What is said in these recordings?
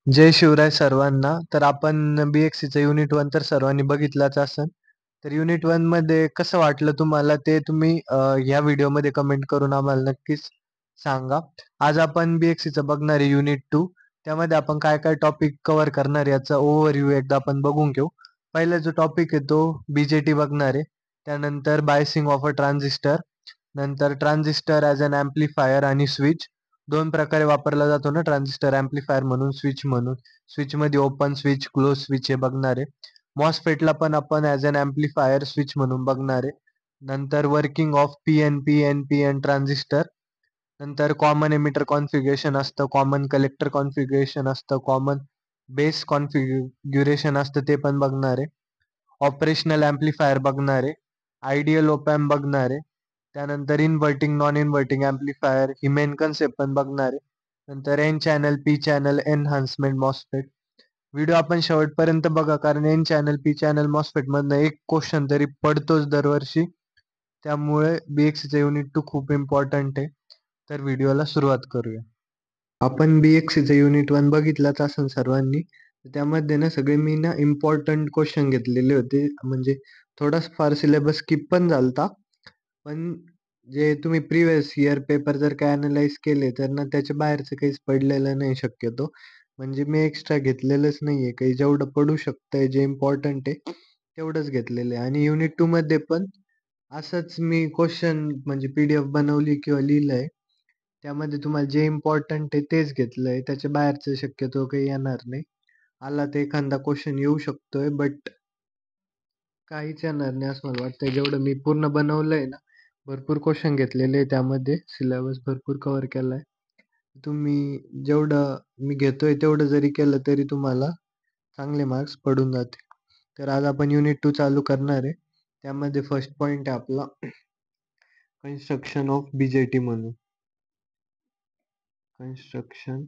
जय शिवराय सर्वांना. तर आपण BXCचं युनिट 1 तर सर्वांनी बघितलंच असेल. तर युनिट 1 मध्ये कसं वाटलं तुम्हाला ते तुम्ही ह्या व्हिडिओमध्ये कमेंट करून आम्हाला नक्कीच सांगा. आज आपण BXCचं बघणार आहे युनिट 2. त्यामध्ये आपण काय काय टॉपिक कव्हर करणार याचा ओव्हरव्ह्यू एकदा आपण बघून घेऊ. पहिला जो टॉपिक आहे तो BJT बघणार आहे. त्यानंतर बायसिंग ऑफ अ ट्रान्झिस्टर, नंतर ट्रान्झिस्टर ॲज अन एम्प्लिफायर आणि स्विच. दोन प्रकारे वापरला जातो ना ट्रान्झिस्टर एम्प्लिफायर म्हणून, स्विच म्हणून. स्विच मध्ये ओपन स्विच, क्लोज स्विच हे बघणार आहे. मॉसफेटला पण आपण ॲज अन एम्प्लिफायर स्विच म्हणून बघणार आहे. नंतर working of PNP, NPN transistor. नंतर कॉमन एमिटर कॉन्फिगरेशन असतं, कॉमन कलेक्टर कॉन्फिगरेशन असतं, कॉमन बेस कॉन्फिग्युरेशन असतं ते पण बघणार आहे. ऑपरेशनल एम्प्लिफायर बघणार आहे. आयडियल ओप एम्प बघणार आहे. त्यानंतर इन्व्हर्टिंग नॉन इन्व्हर्टिंग एम्प्लिफायर ही मेन कन्सेप्ट पण बघणार आहे. नंतर N channel, P channel, enhancement MOSFET. Video आपण शेवटपर्यंत बघा, कारण N channel, P channel MOSFET मधनं एक क्वेश्चन तरी पडतोच दरवर्षी. त्यामुळे BXCचं युनिट 2 खूप इम्पॉर्टंट आहे. तर व्हिडिओला सुरुवात करूया. आपण BXCचं युनिट 1 बघितलंच असेल सर्वांनी. त्यामध्ये ना सगळे मी ना इम्पॉर्टंट क्वेश्चन घेतलेले होते. म्हणजे थोडाफार सिलेबस स्किप पण झालता. पण जे तुम्ही प्रिव्हियस इयर पेपर जर काय अनालाइज केले तर ना त्याच्या बाहेरचं काहीच पडलेलं नाही शक्यतो. म्हणजे मी एक्स्ट्रा घेतलेलंच नाहीये काही. जेवढं पडू शकतंय जे इम्पॉर्टंट आहे तेवढंच घेतलेलं आहे. आणि युनिट 2 मध्ये पण असंच मी क्वेश्चन म्हणजे PDF बनवली किंवा लिहिलंय. त्यामध्ये तुम्हाला जे इम्पॉर्टंट आहे तेच घेतलंय. त्याच्या बाहेरचं शक्यतो काही येणार नाही. आला तर एखादा क्वेश्चन येऊ शकतोय, बट काहीच येणार नाही असं मला वाटतंय. जेवढं मी पूर्ण बनवलंय ना, भरपूर क्वेश्चन घेतलेले आहे त्यामध्ये. सिलेबस भरपूर कव्हर केलाय. तुम्ही जेवढं मी घेतोय तेवढं जरी केलं तरी तुम्हाला चांगले मार्क्स पडून जातील. तर आज आपण युनिट 2 चालू करणार आहे. त्यामध्ये फर्स्ट पॉइंट आहे आपला कन्स्ट्रक्शन ऑफ BJT म्हणून. Construction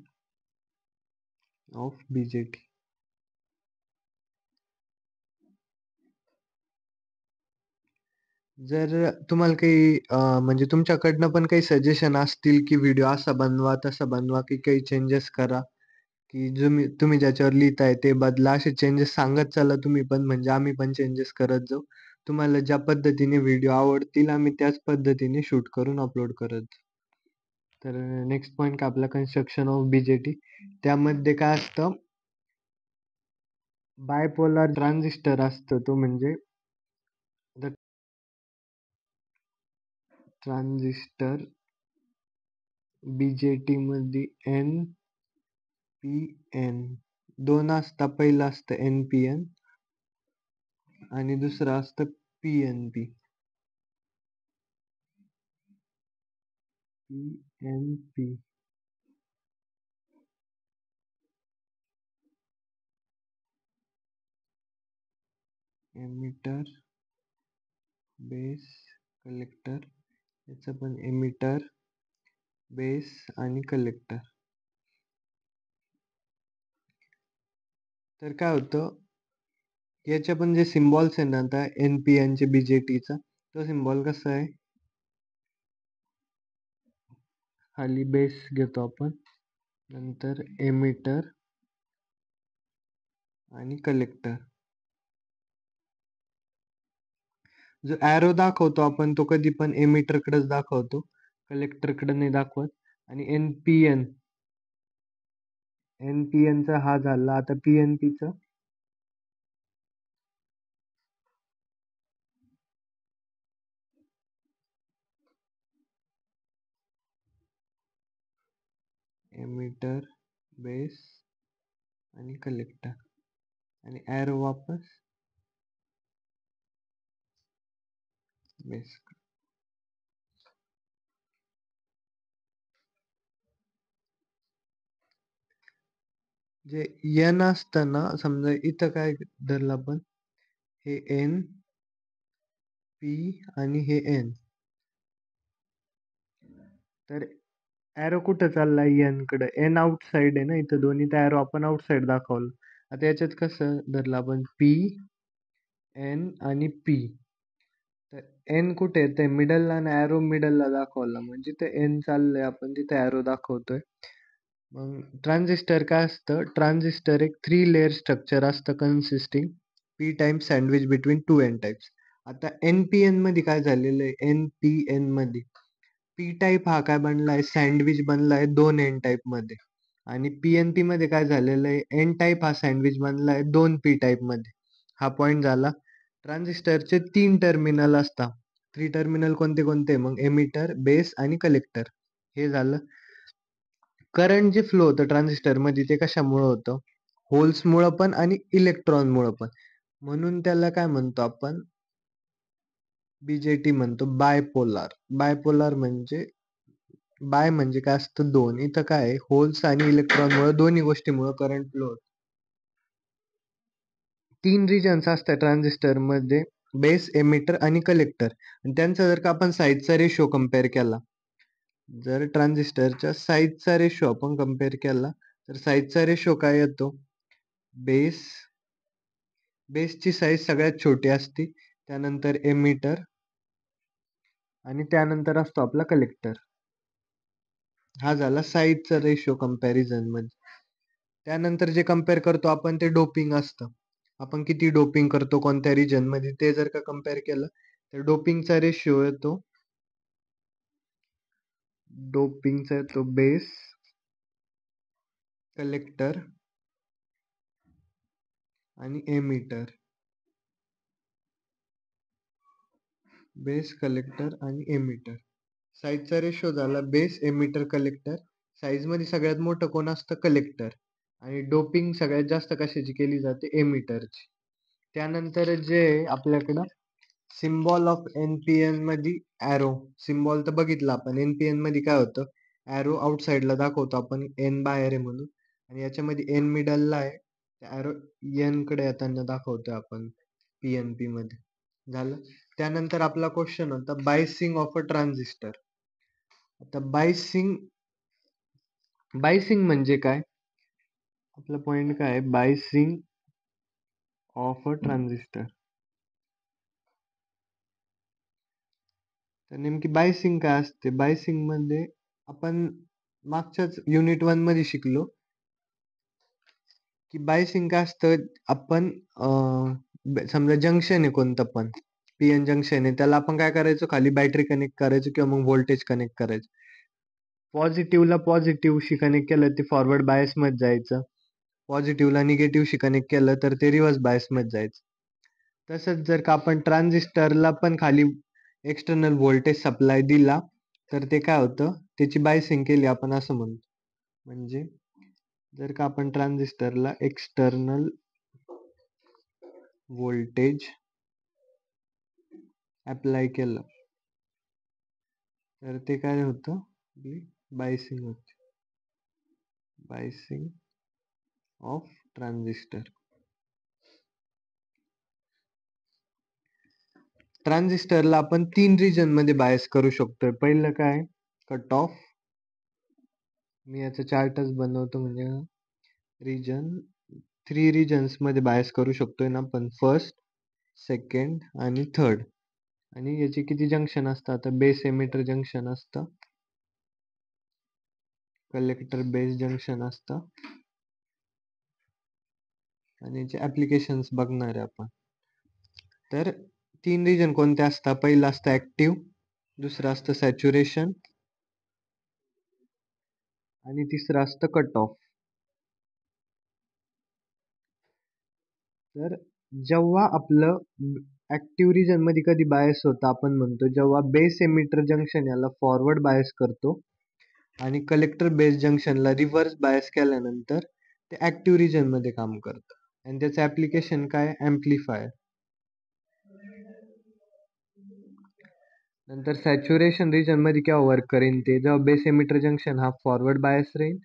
of BJT. जर तुम्हाला काही म्हणजे तुमच्याकडनं पण काही सजेशन असतील की व्हिडिओ असा बनवा, तसा बनवा, की काही चेंजेस करा, की तुम्ही ज्याच्यावर लिहिताय ते बदला, असे चेंजेस सांगत चला तुम्ही पण, म्हणजे आम्ही पण चेंजेस करत जाऊ. तुम्हाला ज्या पद्धतीने व्हिडिओ आवडतील आम्ही त्याच पद्धतीने शूट करून अपलोड करत जाऊ. तर नेक्स्ट पॉईंट आपला कन्स्ट्रक्शन ऑफ BJT. त्यामध्ये काय असतं, बायपोलार ट्रान्झिस्टर असतं तो म्हणजे ट्रान्झिस्टर BJT मध्ये NPN दोन असतं. पहिलं असतं NPN आणि दुसरं असतं PNP. PNP emitter, base, collector. याचं पण एमिटर, बेस आणि कलेक्टर. तर काय होतं, याचे पण जे सिम्बॉल्स आहे ना, आता NPN चे BJTचा तो सिम्बॉल कसा आहे, खाली बेस घेतो आपण, नंतर एमिटर आणि कलेक्टर. जो ॲरो दाखवतो आपण तो कधी पण एमिटर कडेच दाखवतो, कलेक्टर कडे नाही दाखवत. आणि NPN चा हा झाला. आता PNP चा एमिटर, बेस आणि कलेक्टर आणि ॲरो वापस बेस. जे N असतं ना, समजा इथं काय धरलं आपण, हे N, P आणि हे N. तर ॲरो कुठं चाललाय N कडे, N आउटसाइड आहे ना, इथं दोन्ही ॲरो आपण आउटसाइड दाखवलं. आता याच्यात कसं धरलं आपण, P, N आणि P. तर N कुठे आहे, ते मिडलला आणि ॲरो मिडलला दाखवला म्हणजे ते N चाललंय, आपण तिथे ॲरो दाखवतोय. मग ट्रान्झिस्टर काय असतं? ट्रान्झिस्टर एक 3 लेयर स्ट्रक्चर असतं consisting P type sandwich between 2 N types. आता एन-पी-एन मध्ये काय झालेलं आहे? एन-पी-एन मध्ये पी टाइप हा काय बनलाय? सँडविच बनलाय 2 एन टाइप मध्ये. आणि पी-एन-पी मध्ये काय झालेलं आहे? एन टाइप हा सँडविच बनलाय 2 पी टाइप मध्ये. हा पॉइंट झाला. ट्रान्झिस्टरचे 3 टर्मिनल असतात. 3 टर्मिनल कोणते कोणते? मग एमिटर, बेस आणि कलेक्टर. हे झालं. करंट जे फ्लो होतं ट्रान्झिस्टर मध्ये ते कशामुळे होतं? होल्समुळं पण आणि इलेक्ट्रॉनमुळं पण. म्हणून त्याला काय म्हणतो आपण? बीजेटी म्हणतो, बायपोलार. बायपोलार म्हणजे बाय म्हणजे काय असतं? 2. इथं काय आहे? होल्स आणि इलेक्ट्रॉनमुळे दोन्ही गोष्टीमुळे करंट फ्लो होतो. 3 रिजन्स असतात ट्रान्झिस्टर मध्ये, बेस, एमिटर आणि कलेक्टर. आणि त्यांचा जर का आपण साईजचा रेशो कंपेअर केला, जर ट्रान्झिस्टरच्या साईजचा रेशो आपण कंपेअर केला, तर साईजचा रेशो काय येतो? बेस बेसची साईज सगळ्यात छोटी असते, त्यानंतर एमिटर आणि त्यानंतर असतो आपला कलेक्टर. हा झाला साईजचा रेशो कंपॅरिझन मध्ये. त्यानंतर जे कंपेअर करतो आपण ते डोपिंग असतं. आपण किती डोपिंग करतो कोणत्या रिजन मध्ये ते जर का कंपेअर केलं, तर डोपिंगचा येतो बेस, कलेक्टर आणि एमिटर. बेस, कलेक्टर आणि एमिटर. साईजचा रेशो झाला बेस, एमिटर, कलेक्टर. साईज मध्ये सगळ्यात मोठं कोण असतं? कलेक्टर. आणि डोपिंग सगळ्यात जास्त कशाची केली जाते? एमिटरची. त्यानंतर जे आपल्याकडं सिम्बॉल ऑफ एन-पी-एन मध्ये ॲरो. सिम्बॉल तर बघितला आपण. एन-पी-एन मध्ये काय होतं? ॲरो आउटसाइडला दाखवतो आपण, एन बाहेर आहे म्हणून. आणि याच्यामध्ये एन मिडलला आहे. ॲरो एन कडे येताना दाखवतोय आपण पी-एन-पी मध्ये. झालं. त्यानंतर आपला क्वेश्चन होता बायसिंग ऑफ अ ट्रान्झिस्टर. आता बायसिंग बायसिंग म्हणजे काय? आपला पॉइंट काय आहे? Biasing of a transistor. तर नेमकी बायसिंग काय असते? बायसिंग मध्ये आपण मागच्याच युनिट 1 मध्ये शिकलो की बायसिंग काय असतं? आपण समजा जंक्शन आहे कोणतं पण, पी-एन जंक्शन आहे, त्याला आपण काय करायचो? खाली बॅटरी कनेक्ट करायचो किंवा मग व्होल्टेज कनेक्ट करायचो. पॉझिटिव्हला पॉझिटिव्हशी कनेक्ट केलं ते फॉरवर्ड बायस मध्ये जायचं. पॉझिटिव्हला निगेटिव्हशी कनेक्ट केलं तर ते रिव्हर्स बायस मध्ये जायचं. तसंच जर का आपण ट्रान्झिस्टरला पण खाली एक्सटर्नल व्होल्टेज सप्लाय दिला, तर ते काय होतं? त्याची बायसिंग केली आपण असं म्हणतो. म्हणजे जर का आपण ट्रान्झिस्टरला एक्सटर्नल व्होल्टेज अप्लाय केलं, तर ते काय होतं? बायसिंग होते. Biasing of transistor. ट्रान्झिस्टरला आपण 3 रिजन मध्ये बायस करू शकतोय. पहिलं काय? Cut off. मी याचा चार्टच बनवतो. म्हणजे रिजन 3 रिजन्स मध्ये बायस करू शकतोय ना आपण, फर्स्ट, सेकंड आणि थर्ड. आणि याचे किती जंक्शन असतात? आता बेस एमिटर जंक्शन असतं, कलेक्टर बेस जंक्शन असतं आणि याचे ऍप्लिकेशन्स बघणार आहे आपण. तर 3 रिजन कोणते असतात? पहिलं असतं ऍक्टिव्ह, दुसरं असतं सॅच्युरेशन आणि तिसरं असतं कट ऑफ. तर जेव्हा आपलं ऍक्टिव्ह रिजन मध्ये कधी बायस होतं? आपण म्हणतो जेव्हा बेस एमिटर जंक्शन याला फॉरवर्ड बायस करतो आणि कलेक्टर बेस जंक्शनला रिव्हर्स बायस केल्यानंतर ते ऍक्टिव्ह रिजन मध्ये काम करतं. आणि त्याचं ऍप्लिकेशन काय? ऍम्प्लिफायर. नंतर सॅच्युरेशन रिजन मध्ये केव्हा वर्क करेन ते? जेव्हा बेस एमिटर जंक्शन हा फॉरवर्ड बायस राहील,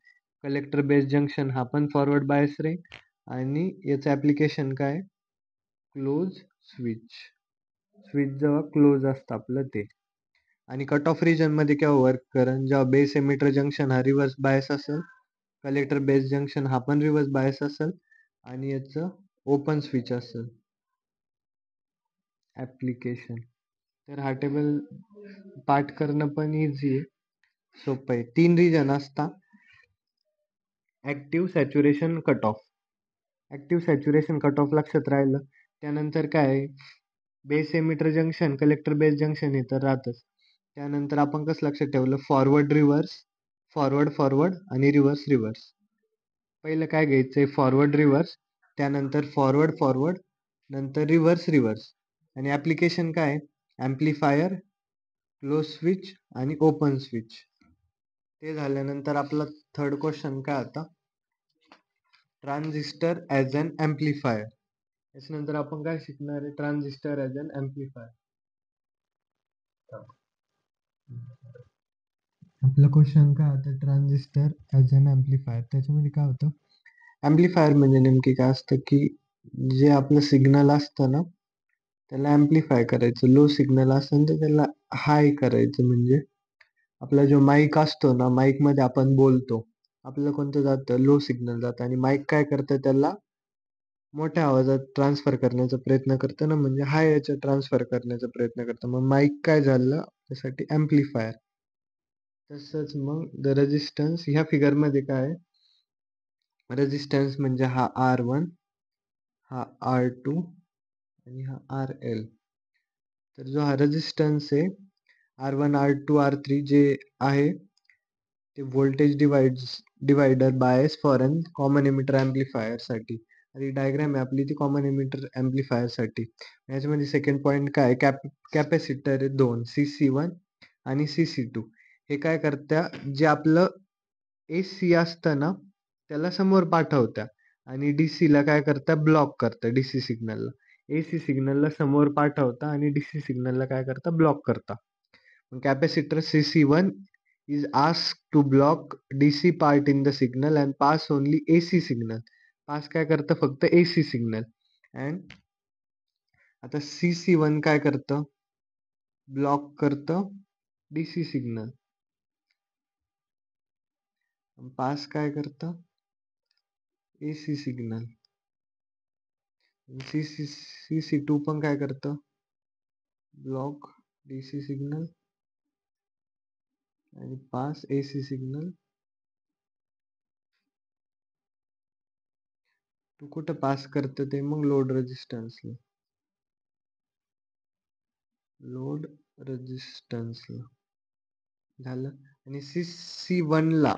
कलेक्टर बेस जंक्शन हा पण फॉरवर्ड बायस राहील आणि याचं ऍप्लिकेशन काय? Close switch. स्विच जेव्हा क्लोज असतं आपलं ते. आणि कट ऑफ रिजन मध्ये केव्हा वर्क करेन? जेव्हा बेस एमिटर जंक्शन हा रिव्हर्स बायस असेल, कलेक्टर बेस जंक्शन हा पण रिव्हर्स बायस असेल आणि याचं ओपन स्विच असेल. ऍप्लिकेशन. तर हा टेबल पाठ करणं पण इझी आहे, सोपं आहे. 3 रिजन असतात. Active saturation cut off. Active saturation cut off लक्षात राहिलं. त्यानंतर काय आहे, base emitter junction, collector base junction हे तर राहतच. त्यानंतर आपण कसं लक्षात ठेवलं, फॉरवर्ड रिव्हर्स, फॉरवर्ड फॉरवर्ड आणि रिव्हर्स रिव्हर्स. पहिलं काय घ्यायचंय, फॉरवर्ड रिव्हर्स, त्यानंतर फॉरवर्ड फॉरवर्ड, नंतर रिव्हर्स रिव्हर्स. आणि ऍप्लिकेशन काय, ऍम्प्लिफायर, क्लोज स्विच आणि ओपन स्विच. ते झाल्यानंतर आपला थर्ड क्वेश्चन काय आता, ट्रान्झिस्टर ॲज अन ॲम्प्लिफायर. त्याच्यानंतर आपण काय शिकणार आहे, ट्रान्झिस्टर ॲज अन ॲम्प्लिफायर. आपला क्वेश्चन काय होतं, ट्रान्झिस्टर ॲज अन ॲम्प्लिफायर. त्याच्यामध्ये काय होतं, ॲम्प्लिफायर म्हणजे नेमकी काय असतं की जे आपलं सिग्नल असतं ना त्याला ॲम्प्लिफाय करायचं. लो सिग्नल असेल तर त्याला हाय करायचं. म्हणजे आपला जो माईक असतो ना, माईकमध्ये आपण बोलतो, आपलं कोणतं जातं, लो सिग्नल जातं, आणि माईक काय करतं, त्याला मोठ्या आवाजात ट्रान्सफर करण्याचा प्रयत्न करतं ना, म्हणजे हाय याच्यात ट्रान्सफर करण्याचा प्रयत्न करतं. मग माईक काय झालं त्यासाठी ॲम्प्लिफायर. तसंच मग द रेजिस्टन्स ह्या फिगरमध्ये काय आहे, रेजिस्टन्स म्हणजे हा R1, हा R2 आणि हा RL. तर जो हा रेजिस्टन्स आहे R1, R2, R3 जे आहे ते voltage divider bias for an common emitter amplifier साठी. आणि डायग्राम आहे आपली ती कॉमन एमिटर ॲम्प्लिफायर साठी. याच्यामध्ये सेकंड पॉईंट काय, कॅपॅसिटर आहे दोन, CC1 आणि CC2. हे काय करत्या, जे आपलं AC असतं ना त्याला समोर पाठवत्या, आणि DC ला काय करता, ब्लॉक करता. DC सिग्नलला, AC सिग्नलला समोर पाठवता आणि DC सिग्नलला काय करता, ब्लॉक करता. Capacitor CC1 is asked to block DC part in the signal and pass only AC signal. Pass काय करतं, फक्त AC सिग्नल. अँड आता CC1 काय करतं, ब्लॉक करतं DC सिग्नल. पास काय करतं, AC सिग्नल. CC2 पण काय करतं, ब्लॉक DC सिग्नल आणि पास AC सिग्नल. तू कुठं पास करतं ते, मग लोड रेजिस्टन्सला, लोड रेजिस्टन्सला झालं. आणि CC1 ला,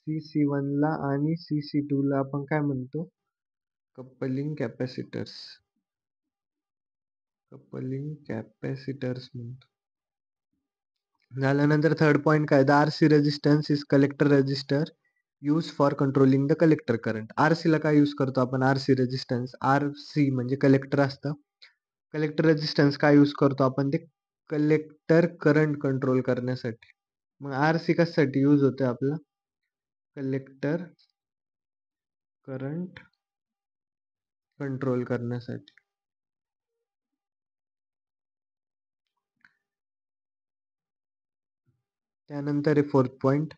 CC1 ला आणि CC2 ला आपण काय म्हणतो, कपलिंग कॅपॅसिटर्स, कपलिंग कॅपॅसिटर्स म्हणतो. झाल्यानंतर थर्ड पॉइंट काय, the RC resistance is collector resistor use for controlling the collector current. RC ला काय यूज करतो आपण, RC रेजिस्टन्स, RC म्हणजे कलेक्टर असतं. कलेक्टर रेजिस्टन्स काय यूज करतो आपण, ते कलेक्टर करंट कंट्रोल करण्यासाठी. मग RC कशासाठी यूज होते आपला, कलेक्टर करंट कंट्रोल करण्यासाठी. त्यानंतर fourth point,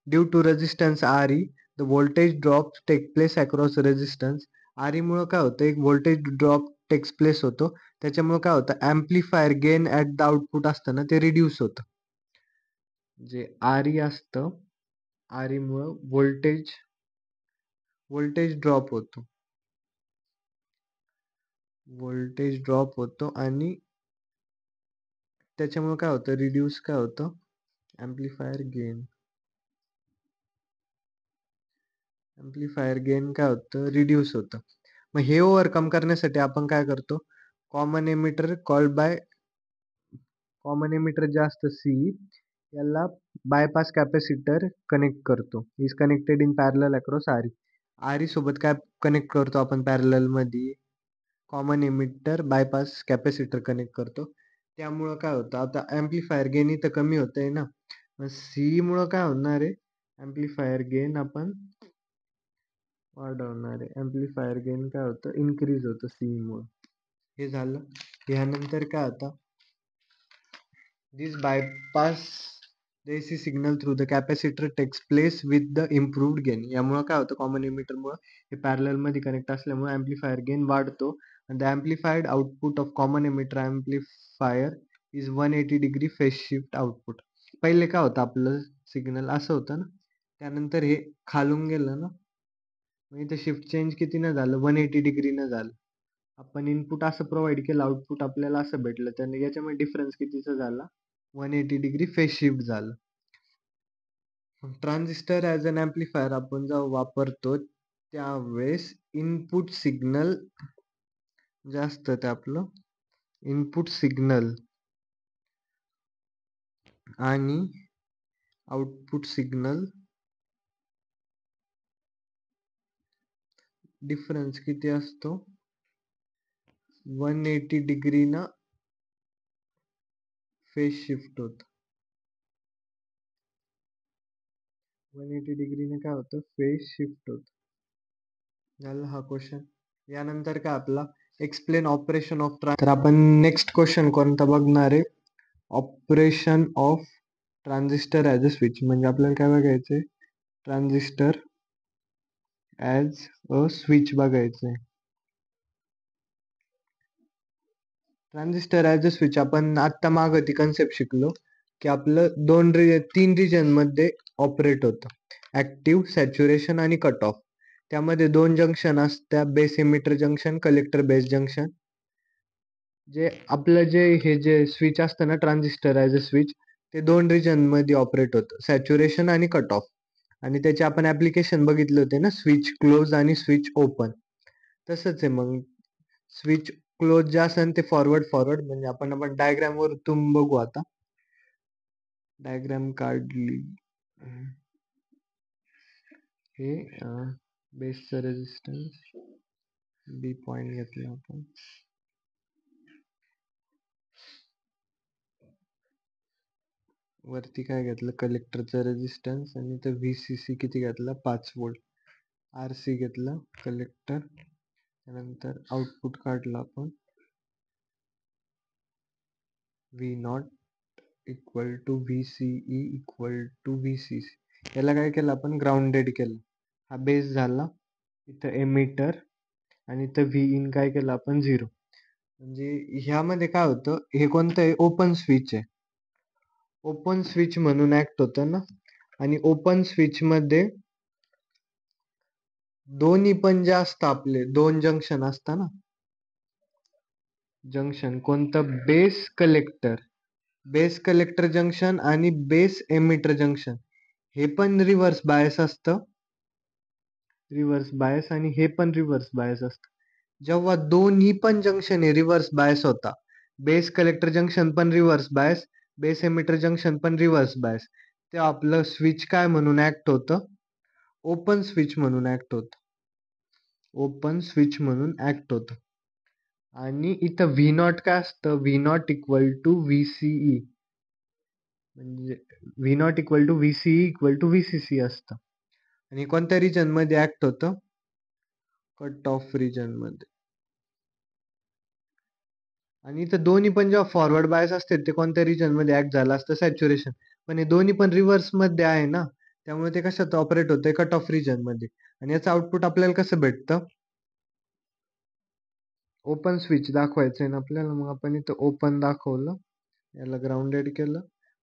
due to resistance RE the voltage drop take place across resistance. RE मुळे काय होतं, एक व्होल्टेज ड्रॉप टेक्स प्लेस होतो. त्याच्यामुळे काय होतं, amplifier gain at the output असतं ना, ते रिड्यूस होतं. जे RE असतं, RE मुळे व्होल्टेज ड्रॉप होतो, व्होल्टेज ड्रॉप होतो, आणि त्याच्यामुळे काय होतं, रिड्यूस काय होतं, ॲम्प्लिफायर गेन. ॲम्प्लिफायर गेन काय होतं, रिड्यूस होतं. मग हे ओव्हरकम करण्यासाठी आपण काय करतो, common emitter called by, common emitter जे असतं C, याला बायपास कॅपॅसिटर कनेक्ट करतो. Is connected in parallel across RE. RE सोबत काय कनेक्ट करतो आपण पॅरलल मध्ये, common emitter bypass capacitor connect करतो. त्यामुळं काय होतं, आता ॲम्प्लिफायर गेन इथं कमी होतंय ना, मग C मुळे काय होणार आहे, ॲम्प्लिफायर गेन आपण वाढवणार आहे. ॲम्प्लिफायर गेन काय होतं, इन्क्रीज होतं C मुळे. हे झालं. यानंतर काय आता, this bypass the AC signal through the capacitor takes place with the improved gain. यामुळे काय होतं, कॉमन एमिटरमुळे हे पॅरलल मध्ये कनेक्ट असल्यामुळे ॲम्प्लिफायर गेन वाढतो. आणि the amplified output of common emitter amplifier is 180 degree phase shift output. पहिले काय होतं, आपलं सिग्नल असं होतं ना, त्यानंतर हे खालून गेलं ना, मग इथे शिफ्ट चेंज किती न झालं, 180 डिग्री न झालं. आपण इनपुट असं प्रोव्हाइड केलं, आउटपुट आपल्याला असं भेटलं, त्याने याच्यामध्ये डिफरन्स कितीचा झाला, 180 डिग्री फेज शिफ्ट झालं. ट्रान्झिस्टर ॲज अन ॲम्प्लिफायर आपण जेव्हा वापरतो त्यावेळेस इनपुट सिग्नल जे असतं ते आपलं इनपुट सिग्नल आणि आउटपुट सिग्नल डिफरन्स किती असतो, 180 डिग्री ना फेज शिफ्ट होत. 180 डिग्रीने काय होतं, फेज शिफ्ट होत. झालं हा क्वेश्चन. यानंतर काय आपला एक्सप्लेन ऑपरेशन ऑफ तर आपण नेक्स्ट क्वेश्चन कोणता बघणार आहे, operation of transistor as a switch. म्हणजे आपल्याला काय बघायचंय, ट्रान्झिस्टर ॲज अ स्विच बघायचंय. ट्रान्झिस्टर ॲज अ स्विच आपण आत्ता मागं ती कन्सेप्ट शिकलो की आपलं तीन रिजन मध्ये ऑपरेट होतं, ऍक्टिव्ह, सॅच्युरेशन आणि कट ऑफ. त्यामध्ये दोन जंक्शन असतात, base emitter junction, collector base junction. जे आपलं हे जे स्विच असतं ना, ट्रान्झिस्टर ॲज अ स्विच, ते दोन रिजन मध्ये ऑपरेट होतं, सॅच्युरेशन आणि कट ऑफ. आणि त्याचे आपण ऍप्लिकेशन बघितले होते ना, स्विच क्लोज आणि स्विच ओपन. तसंच आहे मग, स्विच क्लोज जे असेल ते फॉरवर्ड फॉरवर्ड, म्हणजे आपण डायग्राम वर तुम बघू आता. डायग्राम काढली, हे बेसचं रेजिस्टन्स बी पॉइंट घेतला आपण, वरती काय घेतलं, कलेक्टरचं रेजिस्टन्स, आणि तर VCC किती घेतला, 5 वोल्ट. RC घेतलं कलेक्टर. त्यानंतर आउटपुट काढलं आपण, V0 equal to VCE equal to VCC. याला काय केलं आपण, ग्राउंडेड केलं. हा बेस झाला, इथं एमिटर, आणि इथं V in काय केलं आपण, 0. म्हणजे ह्यामध्ये काय होतं, हे कोणतं आहे, ओपन स्विच आहे. ओपन स्विच म्हणून ऍक्ट होतं ना. आणि ओपन स्विच मध्ये दोन्ही पण जे असतं, आपले दोन जंक्शन असतात ना, जंक्शन कोणतं, बेस कलेक्टर जंक्शन आणि बेस एमिटर जंक्शन, हे पण रिव्हर्स बायस असतं, रिव्हर्स बायस, आणि हे पण रिव्हर्स बायस असतं. जेव्हा दोन्ही पण जंक्शन हे रिव्हर्स बायस होता, बेस कलेक्टर जंक्शन पण reverse bias, base emitter junction पण रिव्हर्स बायस, ते आपलं स्विच काय म्हणून ऍक्ट होतं, ओपन स्विच म्हणून ऍक्ट होतं, ओपन स्विच म्हणून ऍक्ट होतं. आणि इथं V0 काय असतं, V0 इक्वल टू VCE, म्हणजे V0 equal to VCE equal to VCC असतं. आणि कोणत्या रिजन मध्ये ऍक्ट होतं, कट ऑफ रिजन मध्ये. आणि इथं दोन्ही पण जेव्हा फॉरवर्ड बायस असते, ते कोणत्या रिजन मध्ये ऍक्ट झालं असतं, सॅच्युरेशन. पण हे दोन्ही पण रिव्हर्स मध्ये आहे ना, त्यामुळे ते कशात ऑपरेट होतंय, कट ऑफ रिजन मध्ये. आणि याचं आउटपुट आपल्याला कसं भेटतं, ओपन स्विच दाखवायचंय ना आपल्याला, मग आपण इथं ओपन दाखवलं, याला ग्राउंडेड केलं,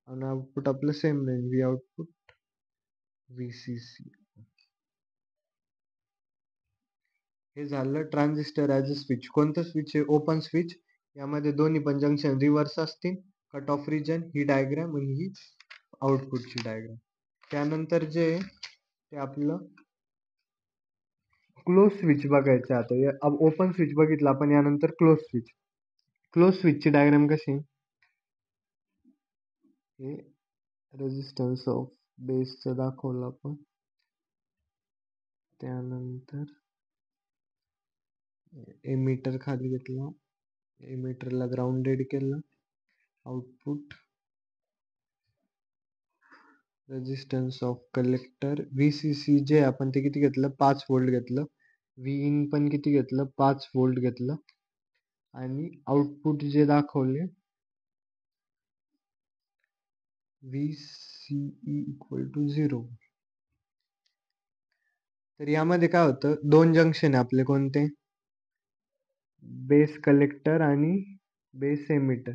आणि आउटपुट आपलं सेम राहील, V आउटपुट VCC. हे झालं ट्रान्झिस्टर ॲज अ स्विच. कोणतं स्विच आहे, ओपन स्विच. यामध्ये दोन्ही पण जंक्शन रिव्हर्स असतील, कट ऑफ रिजन, ही डायग्राम आणि ही आउटपुटची डायग्राम. त्यानंतर जे ते आपलं क्लोज स्विच बघायचं. आता ओपन स्विच बघितलं आपण, यानंतर क्लोज स्विच. क्लोज स्विचची डायग्राम कशी, हे रेजिस्टन्स ऑफ बेसचं दाखवलं आपण. त्यानंतर एमिटर खाली घेतला, एमिटरला ग्राउंडेड केलं, output resistance of collector, VCC जे आपण ते किती घेतलं, 5 वोल्ट घेतलं. Vin पण किती घेतलं, 5 वोल्ट घेतलं. आणि आउटपुट जे दाखवले, VCE इक्वल टू 0. तर यामध्ये काय होतं, दोन जंक्शन आहे आपले, कोणते, बेस कलेक्टर आणि बेस एमिटर.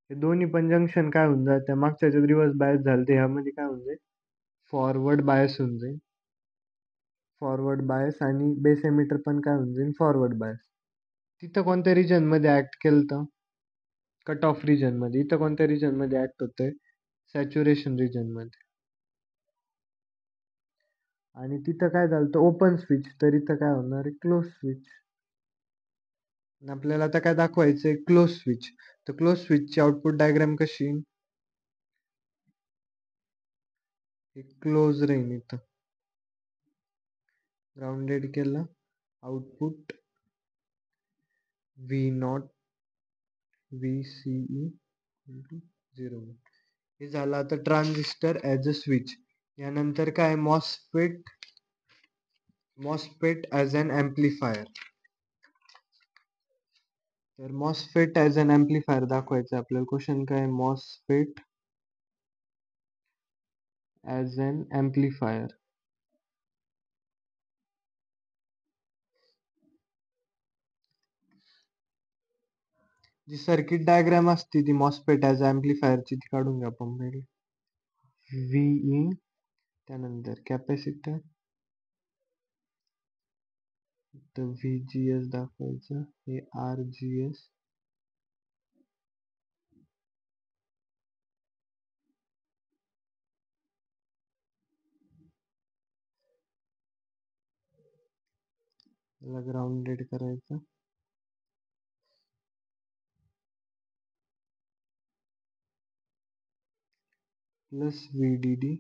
हे दोन्ही पण जंक्शन काय होऊन जाते, मागच्या रिव्हर्स बायस झाले, ते ह्यामध्ये काय होऊन जाईल, फॉरवर्ड बायस होऊन जाईल. फॉरवर्ड बायस आणि बेस एमिटर पण काय होऊन जाईल, फॉरवर्ड बायस. तिथं कोणत्या रिजन मध्ये ऍक्ट केलं तर कट ऑफ रिजन मध्ये. इथं कोणत्या रिजन मध्ये ऍक्ट होतंय, सॅच्युरेशन रिजन मध्ये. आणि तिथं काय झालं ओपन स्विच, तर इथं काय होणार आहे, क्लोज स्विच. आपल्याला आता काय दाखवायचंय, क्लोज स्विच. तर क्लोज स्विचची आउटपुट डायग्राम कशी येईल, क्लोज राहील. इथं ग्राउंडेड केलं, आउटपुट व्ही नॉट VCE 0. हे झालं आता ट्रान्झिस्टर ऍज अ स्विच. यानंतर काय, मॉसफेट ऍज अन एम्प्लिफायर. तर मॉसफेट ऍज अन एम्प्लिफायर दाखवायचं आपल्याला. क्वेश्चन काय, मॉसफेट ऍज अन एम्प्लिफायर. जी सर्किट डायग्राम असते ती मॉसफेट ऍज एम्प्लिफायरची, ती काढून घ्या आपण पहिले. व्ही, त्यानंतर कॅपॅसिटर, तर VGS दाखवायचं, हे RGS. याला ग्राउंडेड करायचं. Plus VDD.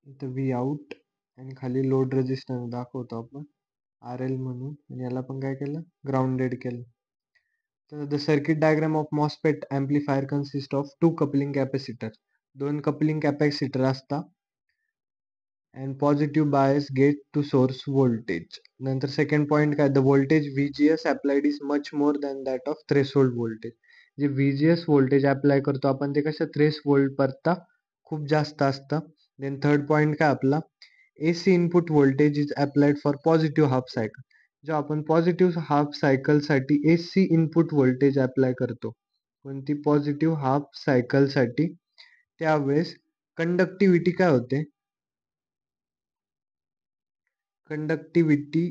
इथं व्ही आउट आणि खाली लोड रेजिस्टन्स दाखवतो आपण RL म्हणून. आणि याला पण काय केलं, ग्राउंडेड केलं. तर the circuit diagram of MOSFET amplifier consist of two coupling capacitor. दोन कपलिंग कॅपॅसिटर असतात. And positive bias gate to source voltage. नंतर सेकंड पॉईंट काय, the voltage VGS applied is much more than that of threshold voltage. जे VGS voltage apply करतो आपण, ते कसं thresh hold करता खूप जास्त असतं. देन थर्ड पॉईंट काय आपला, AC input voltage is applied for positive half cycle. जेव्हा आपण पॉझिटिव्ह हाफ सायकल साठी AC इनपुट व्होल्टेज अप्लाय करतो, कोणती पॉझिटिव्ह हाफ सायकल साठी, त्यावेळेस कंडक्टिव्हिटी काय होते, कंडक्टिव्हिटी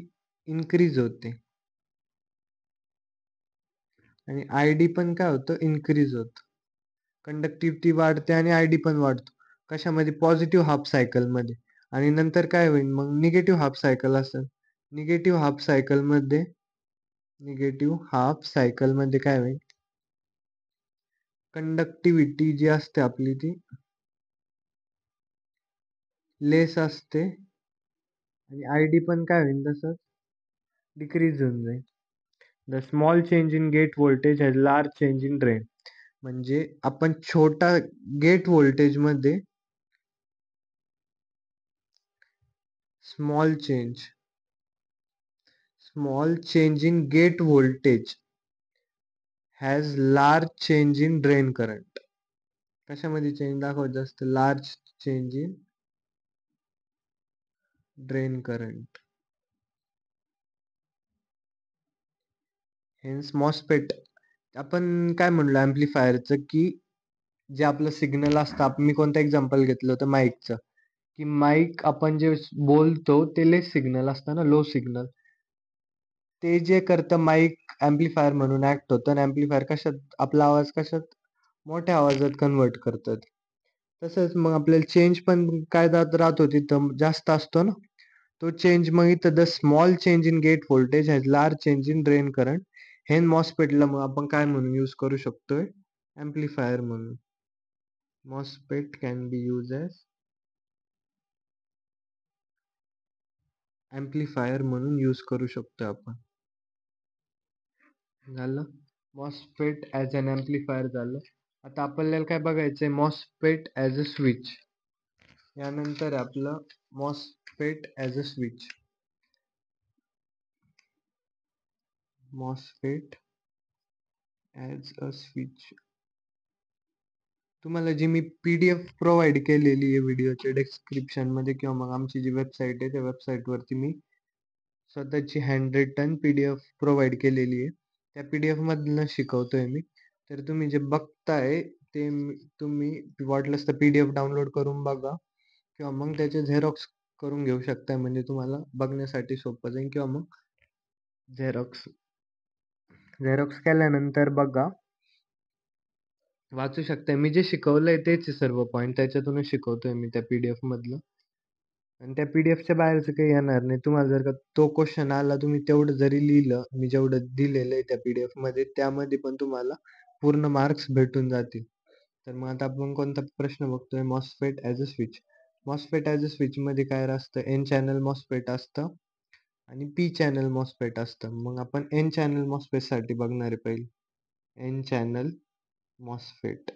इन्क्रीज होते. आणि ID पण काय होतं, इन्क्रीज होतं. कंडक्टिव्हिटी वाढते आणि ID पण वाढतो. कशामध्ये, पॉझिटिव्ह हाफ सायकल मध्ये. आणि नंतर काय होईल मग, निगेटिव्ह हाफ सायकल असेल. निगेटिव्ह हाफ सायकल मध्ये, निगेटिव्ह हाफ सायकल मध्ये काय होईल, कंडक्टिव्हिटी जी असते आपली ती लेस असते. आणि ID पण काय होईल, तसंच डिक्रीज होऊन जाईल. The small change in gate voltage has large change in drain. म्हणजे आपण छोटा गेट व्होल्टेज मध्ये, small change in gate voltage has large change in drain current. कशामध्ये चेंज दाखवत असतं, large change in drain current. Hence MOSFET. आपण काय म्हणलो ऍम्प्लिफायरचं, की जे आपलं सिग्नल असतं, मी कोणतं एक्झाम्पल घेतलं होतं माईकचं, की माईक आपण जे बोलतो ते लेस सिग्नल असतं ना, लो सिग्नल. ते जे करतं माईक ऍम्प्लिफायर म्हणून ऍक्ट होतं. आणि ऍम्प्लिफायर कशात, आपला आवाज कशात, मोठ्या आवाजात कन्वर्ट करतात. तसंच मग आपल्याला चेंज पण काय राहतो, तिथं जास्त असतो ना तो चेंज. मग इथं the small change in gate voltage has large change in drain current. हे मॉसफेटला मग आपण काय म्हणून यूज करू शकतोय, ऍम्प्लिफायर म्हणून. MOSFET can be use as amplifier म्हणून यूज करू शकतो आपण. झालं, मॉसफेट ऍज अन एम्प्लिफायर झालं. आता आपल्याला काय बघायचंय, मॉसफेट ऍज अ स्विच. यानंतर आपलं MOSFET as a switch. MOSFET as a switch. तुम्हाला जी मी PDF प्रोव्हाईड केलेली आहे व्हिडिओच्या डिस्क्रिप्शनमध्ये किंवा मग आमची जी वेबसाईट आहे त्या वेबसाईटवरती मी स्वतःची हँड रिटन PDF प्रोव्हाईड केलेली आहे. त्या PDF मधनं शिकवतोय मी. तर तुम्ही जे बघताय ते तुम्ही वाटलंच तर PDF डाउनलोड करून बघा किंवा मग त्याचे झेरॉक्स करून घेऊ शकताय म्हणजे तुम्हाला बघण्यासाठी सोपं जाईल किंवा मग झेरॉक्स झेरॉक्स केल्यानंतर बघा, वाचू शकताय. मी जे शिकवलंय तेच आहे सर्व पॉइंट त्याच्यातूनच शिकवतोय मी त्या PDF मधलं. आणि त्या PDFच्या बाहेरचं काही येणार नाही. तुम्हाला जर का तो क्वेश्चन आला, तुम्ही तेवढं जरी लिहिलं, मी जेवढं दिलेलं आहे त्या PDF मध्ये, त्यामध्ये पण तुम्हाला पूर्ण मार्क्स भेटून जातील. तर मग आता आपण कोणता प्रश्न बघतोय? MOSFET as a switch. MOSFET as a switch मध्ये काय असतं? N चॅनल MOSFET असतं आणि P चॅनल MOSFET असतं. मग आपण N चॅनल MOSFET साठी बघणार आहे पहिले. N channel MOSFET.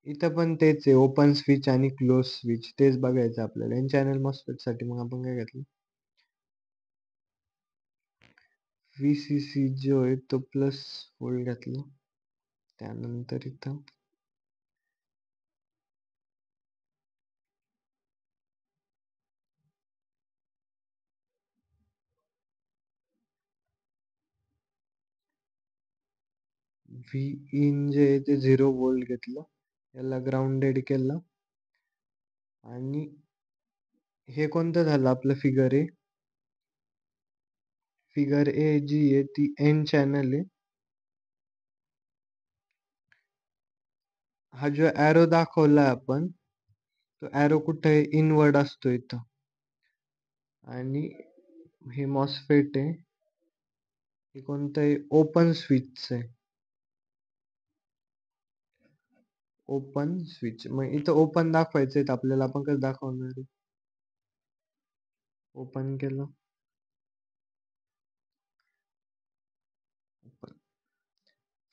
इथं पण तेच आहे, ओपन स्विच आणि क्लोज स्विच तेच बघायचं आपल्याला. एन चॅनल मॉसफेट साठी मग आपण काय घेतलं, VCC जो आहे तो प्लस व्होल्ट घातला. त्यानंतर इथं V इन जे आहे ते 0 व्होल्ट घेतलं, याला ग्राउंडेड केलं आणि हे कोणतं झालं आपलं फिगर ए. फिगर ए जी आहे ती एन चॅनल आहे. हा जो ॲरो दाखवला आपण, तो ॲरो कुठे आहे? इनवर्ड असतो इथं. आणि हे मॉसफेट आहे, हे कोणतं आहे? ओपन स्विच आहे. Open switch. मग इथं ओपन दाखवायचंय आपल्याला, आपण कसं दाखवणार आहे? ओपन केलं.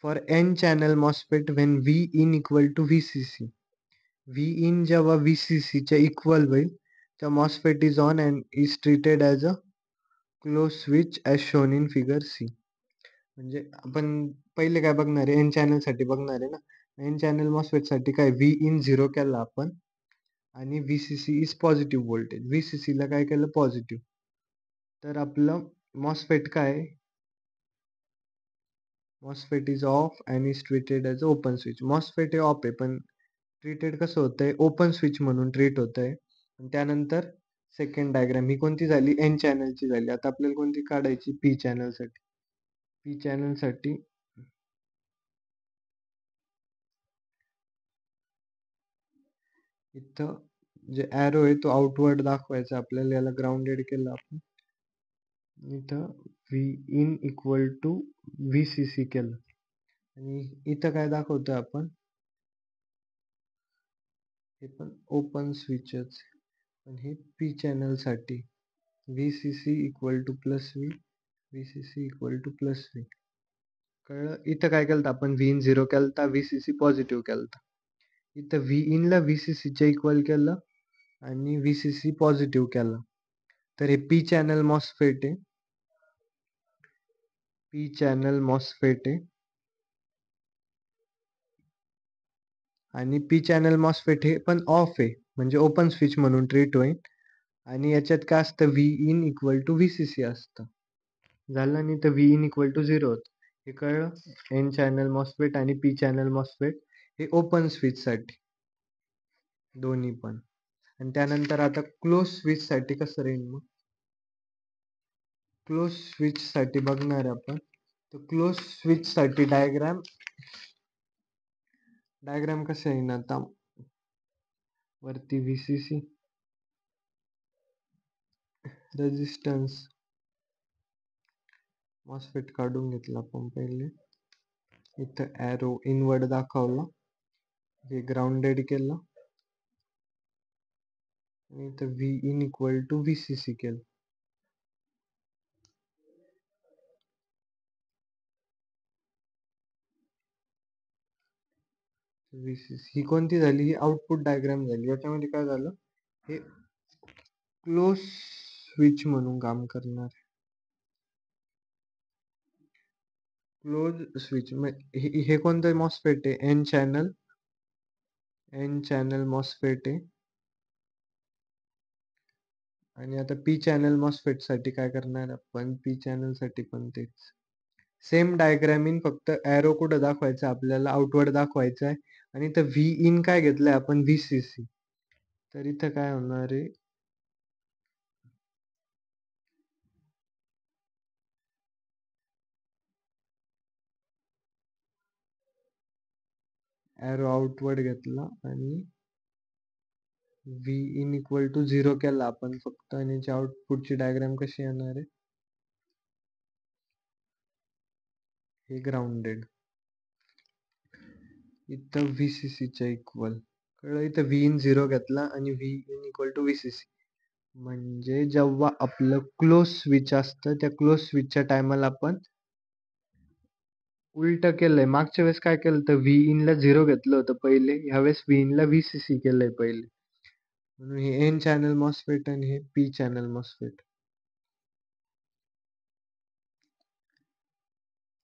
For N channel MOSFET when V in equal to VCC. V in जेव्हा VCC च्या इक्वल होईल तेव्हा MOSFET is on and is treated as a closed switch as shown in figure C. म्हणजे आपण पहिले काय बघणार आहे? एन चॅनल साठी बघणार आहे ना. एन चॅनल मॉसफेट साठी काय, V in 0 केला आपण आणि VCC is positive voltage. VCC ला काय केलं? पॉझिटिव्ह. तर आपलं मॉसफेट काय, MOSFET is off and is treated as open switch. MOSFET हे ऑफ आहे पण ट्रीटेड कसं होतंय? ओपन स्विच म्हणून ट्रीट होतंय. त्यानंतर सेकंड डायग्राम ही कोणती झाली? एन चॅनलची झाली. आता आपल्याला कोणती काढायची? पी चॅनल साठी. पी चॅनल साठी इथं जे ॲरो आहे तो आउटवर्ड दाखवायचा आपल्याला, याला ग्राउंडेड केलं आपण. इथं V in equal to VCC केलं आणि इथं काय दाखवतोय आपण? हे पण ओपन स्विचच, पण हे पी चॅनल साठी VCC equal two plus V, VCC equal two plus V. कळलं? इथं काय केलं आपण? V in 0 केलता, VCC पॉझिटिव्ह केलता. इथं V in ला VCC च्या इक्वल केलं आणि VCC पॉझिटिव्ह केलं. तर हे पी चॅनल मॉसफेट आहे. पी चॅनल मॉसफेट आहे आणि पी चॅनल मॉसफेट हे पण ऑफ आहे म्हणजे ओपन स्विच म्हणून ट्रीट होईल. आणि याच्यात काय असतं? V in equal to VCC असतं. झालं नाही तर V in इक्वल टू 0 होतं. हे कळलं? एन चॅनल मॉसफेट आणि पी चॅनल मॉसफेट हे ओपन स्विच साठी दोन्ही पण. आणि त्यानंतर आता क्लोज स्विच साठी कसं राहील? मग क्लोज स्विच साठी बघणार आपण. तर क्लोज स्विच साठी डायग्राम कसं येईल? आता वरती VCC, रेजिस्टन्स, मॉसफेट काढून घेतला आपण पहिले. इथं ॲरो इनवर्ड दाखवला, हे ग्राउंडेड केलं आणि इथं V in equal to VCC केलं. VCC ही कोणती झाली? ही आउटपुट डायग्राम झाली. याच्यामध्ये काय झालं? हे क्लोज स्विच म्हणून काम करणार. क्लोज स्विच हे कोणतं मॉसफेट आहे? एन चॅनल मॉसफेट आहे. आणि आता पी चॅनल मॉसफेट साठी काय करणार आपण? पी चॅनल साठी पण तेच सेम डायग्रामिंग, फक्त एरो कुठं दाखवायचं आपल्याला? आउटवर्ड दाखवायचं आहे. आणि इथं व्ही इन काय घेतलंय आपण? व्हीसीसी. तर इथं काय होणार आहे? एरो आउटवर्ड घेतला आणि व्ही इन इक्वल टू 0 केला आपण फक्त. आणि याची आउटपुटची डायग्राम कशी येणार आहे? हे ग्राउंडेड, इथं व्हीसीसीच्या इक्वल. कळलं? इथं व्ही इन 0 घेतला आणि V in equal to VCC. म्हणजे जेव्हा आपलं क्लोज स्विच असतं, त्या क्लोज स्विचच्या टायमाला आपण उलट केलंय. मागच्या वेळेस काय केलं तर व्ही इन ला 0 घेतलं होतं पहिले, ह्यावेळेस व्ही इन ला व्हीसीसी केलंय पहिले. म्हणून हे एन चॅनल मॉसफेट आणि हे पी चॅनल मॉसफेट.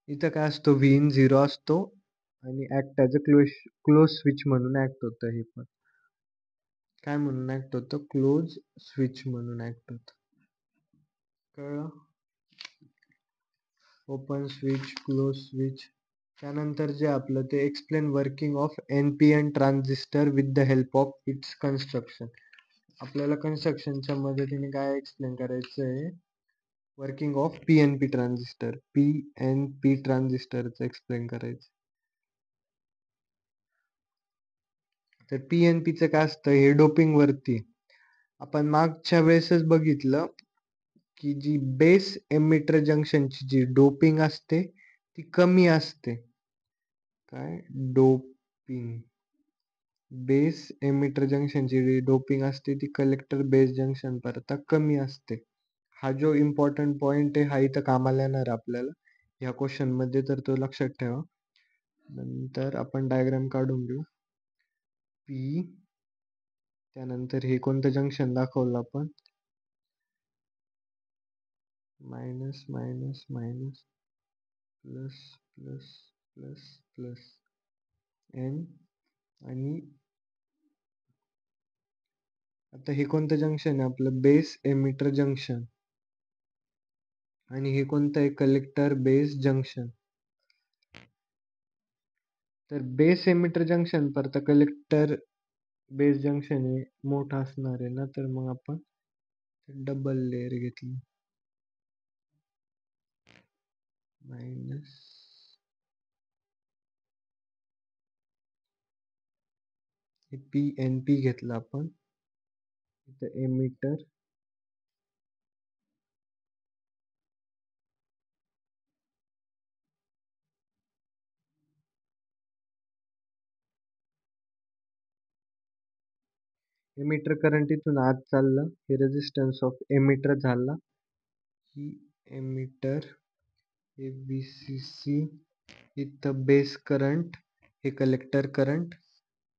इथं काय असतो? व्ही इन 0 असतो आणि act as a close switch म्हणून ऍक्ट होतं. हे पण काय म्हणून ऍक्ट होतं? क्लोज स्विच म्हणून ऍक्ट होतं. कळलं? Open switch, close switch. त्यानंतर जे आपलं ते explain working of NPN transistor with the help of its construction. आपल्याला कन्स्ट्रक्शनच्या मदतीने काय एक्सप्लेन करायचं आहे? Working of PNP transistor, PNP ट्रान्झिस्टरचं एक्सप्लेन करायचं. तर पीएनपीचं काय असतं? हे डोपिंग वरती. आपण मागच्या वेळेसच बघितलं की जी बेस एमिटर जंक्शनची जी डोपिंग असते ती कमी असते. काय डोपिंग? बेस एमिटर जंक्शनची जी डोपिंग असते ती कलेक्टर बेस जंक्शन करता कमी असते. हा जो इम्पॉर्टंट पॉइंट आहे, हा इथं कामाला येणार आपल्याला ह्या क्वेश्चन मध्ये, तर तो लक्षात ठेवा. नंतर आपण डायग्राम काढून घेऊ. पी, त्यानंतर हे कोणतं जंक्शन दाखवलं आपण? Minus minus minus, plus plus plus plus N. आणि आता हे कोणतं जंक्शन आहे आपलं? Base emitter junction. आणि हे कोणतं आहे? Collector base junction. तर बेस एमिटर जंक्शन परत कलेक्टर बेस जंक्शन हे मोठं असणार आहे ना, तर मग आपण डबल लेअर घेतली. मायनस, पी एन पी घेतलं आपण. इथं एमिटर, एमिटर करंट इथून आत चाललं, हे रेजिस्टन्स ऑफ एमिटर झाला. ही एमिटर, हे VCC, इथं बेस करंट, हे कलेक्टर करंट.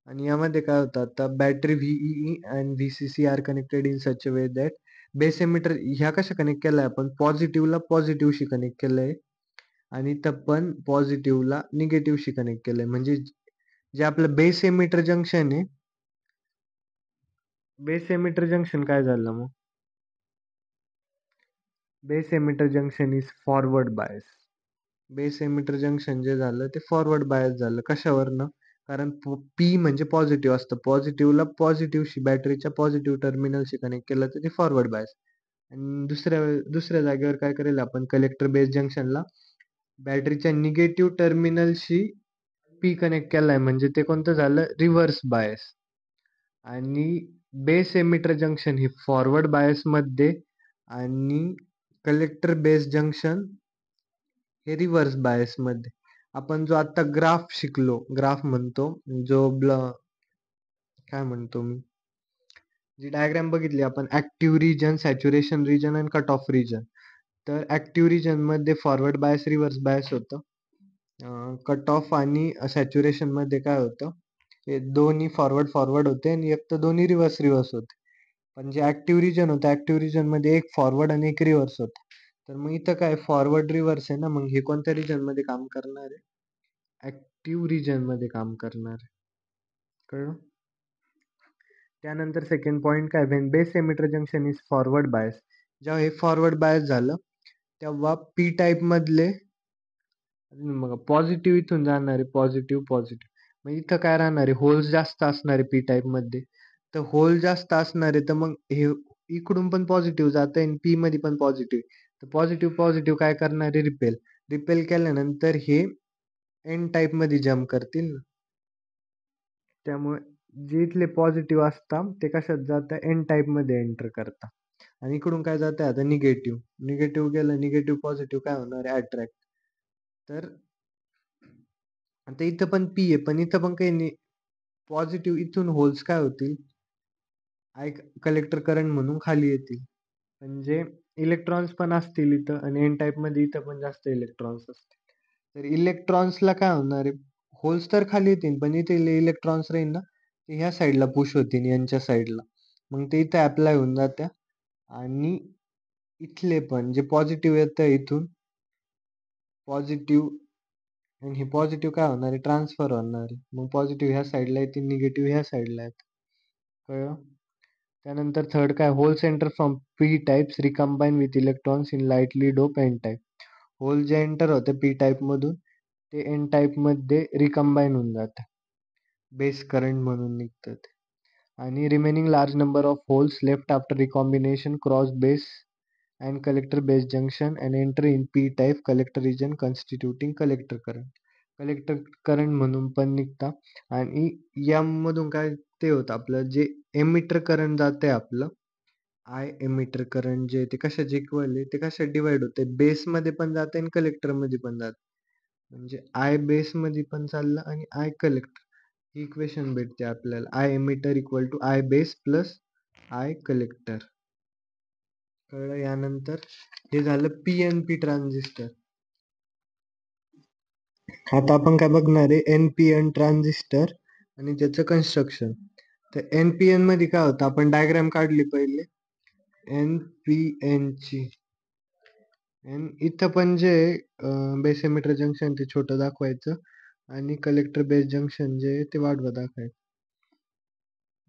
आणि यामध्ये काय होतं? आता battery VEE and VCC are connected in such a way that base emitter ह्या कशा कनेक्ट केलाय आपण? पॉझिटिव्हला पॉझिटिव्हशी कनेक्ट केलंय आणि इथं पण पॉझिटिव्हला निगेटिव्हशी कनेक्ट केलंय. म्हणजे जे आपलं बेस एमिटर जंक्शन आहे, बेस एमिटर जंक्शन काय झालं मग? Base emitter junction is forward bias. Base emitter junction J झालं ते फॉरवर्ड बायस झालं. कशावरनं? कारण पी म्हणजे पॉझिटिव्ह असतं, पॉझिटिव्हला पॉझिटिव्हशी, बॅटरीच्या पॉझिटिव्ह टर्मिनलशी कनेक्ट केलं तर ते फॉरवर्ड बायस. आणि दुसऱ्या जागेवर काय करेल आपण? कलेक्टर बेस जंक्शनला बॅटरीच्या निगेटिव्ह टर्मिनलशी पी कनेक्ट केलाय, म्हणजे ते कोणतं झालं? Reverse bias. आणि बेस एमिटर जंक्शन हे फॉरवर्ड बायस मध्ये आणि कलेक्टर बेस जंक्शन हे रिव्हर्स बायस मध्ये. आपण जो आता ग्राफ शिकलो, ग्राफ म्हणतो, जो काय म्हणतो मी, जी डायग्राम बघितली आपण, ऍक्टिव्ह रिजन, सॅच्युरेशन रिजन आणि कट ऑफ रिजन. तर ऍक्टिव्ह रिजन मध्ये फॉरवर्ड बायस रिव्हर्स बायस होतं. कट ऑफ आणि सॅच्युरेशन मध्ये काय होतं? हे दोन्ही फॉरवर्ड फॉरवर्ड होते आणि एक तर दोन्ही रिव्हर्स रिव्हर्स होते. पण जे ऍक्टिव्ह रिजन होतं, ऍक्टिव्ह रिजन मध्ये एक फॉरवर्ड आणि एक रिव्हर्स होतं. तर मग इथं काय फॉरवर्ड रिव्हर्स आहे ना, मग हे कोणत्या रिजन मध्ये काम करणार आहे? ऍक्टिव्ह रिजन मध्ये काम करणार आहे. कळलं? त्यानंतर सेकंड पॉइंट काय, when base emitter junction is forward bias. जेव्हा हे फॉरवर्ड बायस झालं तेव्हा पी टाईप मधले मग पॉझिटिव्ह इथून जाणार आहे, पॉझिटिव्ह पॉझिटिव्ह. मग इथं काय राहणार आहे, होल्स जास्त असणार आहे पी टाईप मध्ये. तर होल जास्त असणार आहे तर मग हे इकडून पण पॉझिटिव्ह जात आहे आणि पी मध्ये पण पॉझिटिव्ह. तर पॉझिटिव्ह पॉझिटिव्ह काय करणार आहे, रिपेल. रिपेल केल्यानंतर हे एन टाईप मध्ये जम्प करतील ना. त्यामुळे जे इथले पॉझिटिव्ह असतात ते कशात जातात, एन टाईप मध्ये एंटर करतात. आणि इकडून काय जात आहे आता, निगेटिव्ह. निगेटिव्ह गेलं, निगेटिव्ह पॉझिटिव्ह काय होणार आहे, अट्रॅक्ट. तर आता इथं पण पी आहे पण इथं पण काही नाही. पॉझिटिव्ह इथून होल्स काय होतील, आय कलेक्टर करंट म्हणून खाली येतील. म्हणजे इलेक्ट्रॉन्स पण असतील इथं आणि एन टाईप मध्ये इथं पण जास्त इलेक्ट्रॉन्स असतील. तर इलेक्ट्रॉन्सला काय होणार आहे, होल्स तर खाली येतील पण इथे इलेक्ट्रॉन्स राहील ना, ते ह्या साईडला पुश होतील यांच्या साईडला. मग ते इथे अप्लाय होऊन जात्या. आणि इथले पण जे पॉझिटिव्ह येतं इथून पॉझिटिव्ह, आणि हे पॉझिटिव्ह काय होणार आहे, ट्रान्सफर होणार आहे. मग पॉझिटिव्ह ह्या साईडला येतील, निगेटिव्ह ह्या साईडला येत. कळलं? त्यानंतर थर्ड काय, holes enter from P types recombine with electrons in lightly dope N type. Hole जे एंटर होते पी टाईप मधून ते एन टाईप मध्ये रिकम्बाईन होऊन जातं, बेस करंट म्हणून निघतं ते. आणि remaining large number of holes left after recombination cross base and collector base junction and enter in p type collector region constituting collector current. Collector current म्हणून पण निघता. आणि यामधून काय ते होतं आपलं जे एमिटर करंट जाते आपलं, आय एमिटर करंट जे ते कशाचे इक्वल आहे, ते कशात डिवाइड होते, बेस मध्ये पण जाते आणि कलेक्टर मध्ये पण जाते. म्हणजे आय बेस मध्ये पण चाललं आणि आय कलेक्टर. ही इक्वेशन भेटते आपल्याला, I emitter equal to I base plus I collector. कळलं? यानंतर हे झालं पी एन पी ट्रान्झिस्टर. आता आपण काय बघणार आहे, एन पी एन ट्रान्झिस्टर आणि त्याचं कन्स्ट्रक्शन. तर एन पी एन मध्ये काय होतं, आपण डायग्राम काढली पहिले एन पी एन ची. आणि इथं पण जे बेस एमिटर जंक्शन ते छोटं दाखवायचं आणि कलेक्टर बेस जंक्शन जे ते वाढवं दाखवायचं,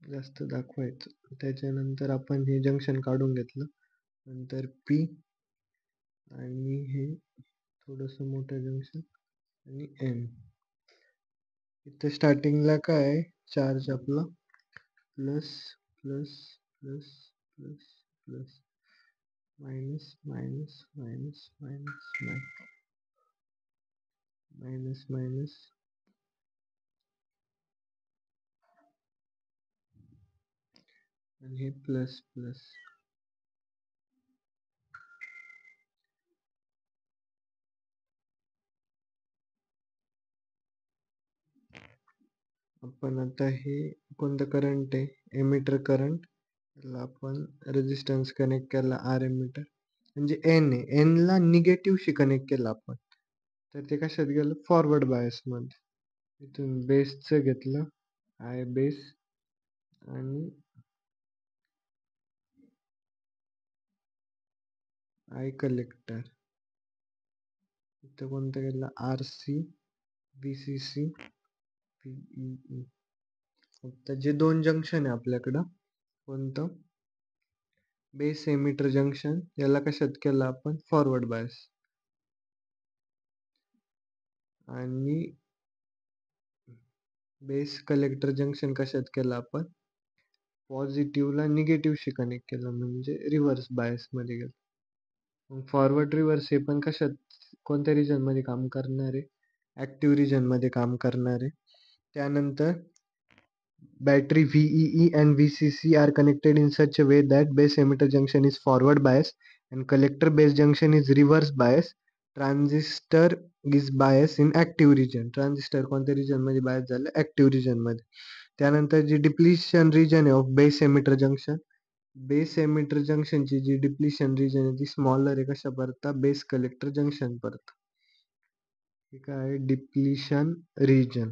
जास्त दाखवायचं. त्याच्यानंतर आपण हे जंक्शन काढून घेतलं, नंतर पी आणि हे थोडस मोठं जंक्शन आणि एन. इथे स्टार्टिंगला काय चार्ज आपला plus plus plus plus plus minus minus minus minus minus minus आणि हे प्लस प्लस. आपण आता हे कोणतं करंट आहे, एमिटर करंट. त्याला आपण रेजिस्टन्स कनेक्ट केला आर एमिटर, म्हणजे एन आहे, एन ला निगेटिव्ह शी कनेक्ट केला आपण. तर ते कशात गेलं, फॉरवर्ड बायस मध्ये. इथून बेसचं घेतलं, आय बेस आणि आय कलेक्टर. इथं कोणतं घेतलं, R C B C C PE. आता जे दोन जंक्शन आहे आपल्याकडं, कोणतं, बेस एमिटर जंक्शन, याला कशात केलं आपण, फॉरवर्ड बायस. आणि बेस कलेक्टर जंक्शन कशात केलं आपण, पॉझिटिव्हला निगेटिव्हशी कनेक्ट केलं म्हणजे रिव्हर्स बायस मध्ये गेलं. मग फॉरवर्ड रिव्हर्स हे पण कशात, कोणत्या रिजन मध्ये काम करणार आहे, ऍक्टिव्ह रिजन मध्ये काम करणार आहे. त्यानंतर battery VEE and VCC are connected in such a way that base emitter junction is forward bias and collector base junction is reverse bias. Transistor is bias in active region. Transistor कोणत्या region मध्ये bias झालं, active region मध्ये. त्यानंतर जी depletion region आहे of base emitter junction, base emitter जंक्शनची जी depletion region आहे ती स्मॉलर आहे, कशा परता, बेस कलेक्टर जंक्शन परत. ठीक आहे, डिप्लिशन रिजन.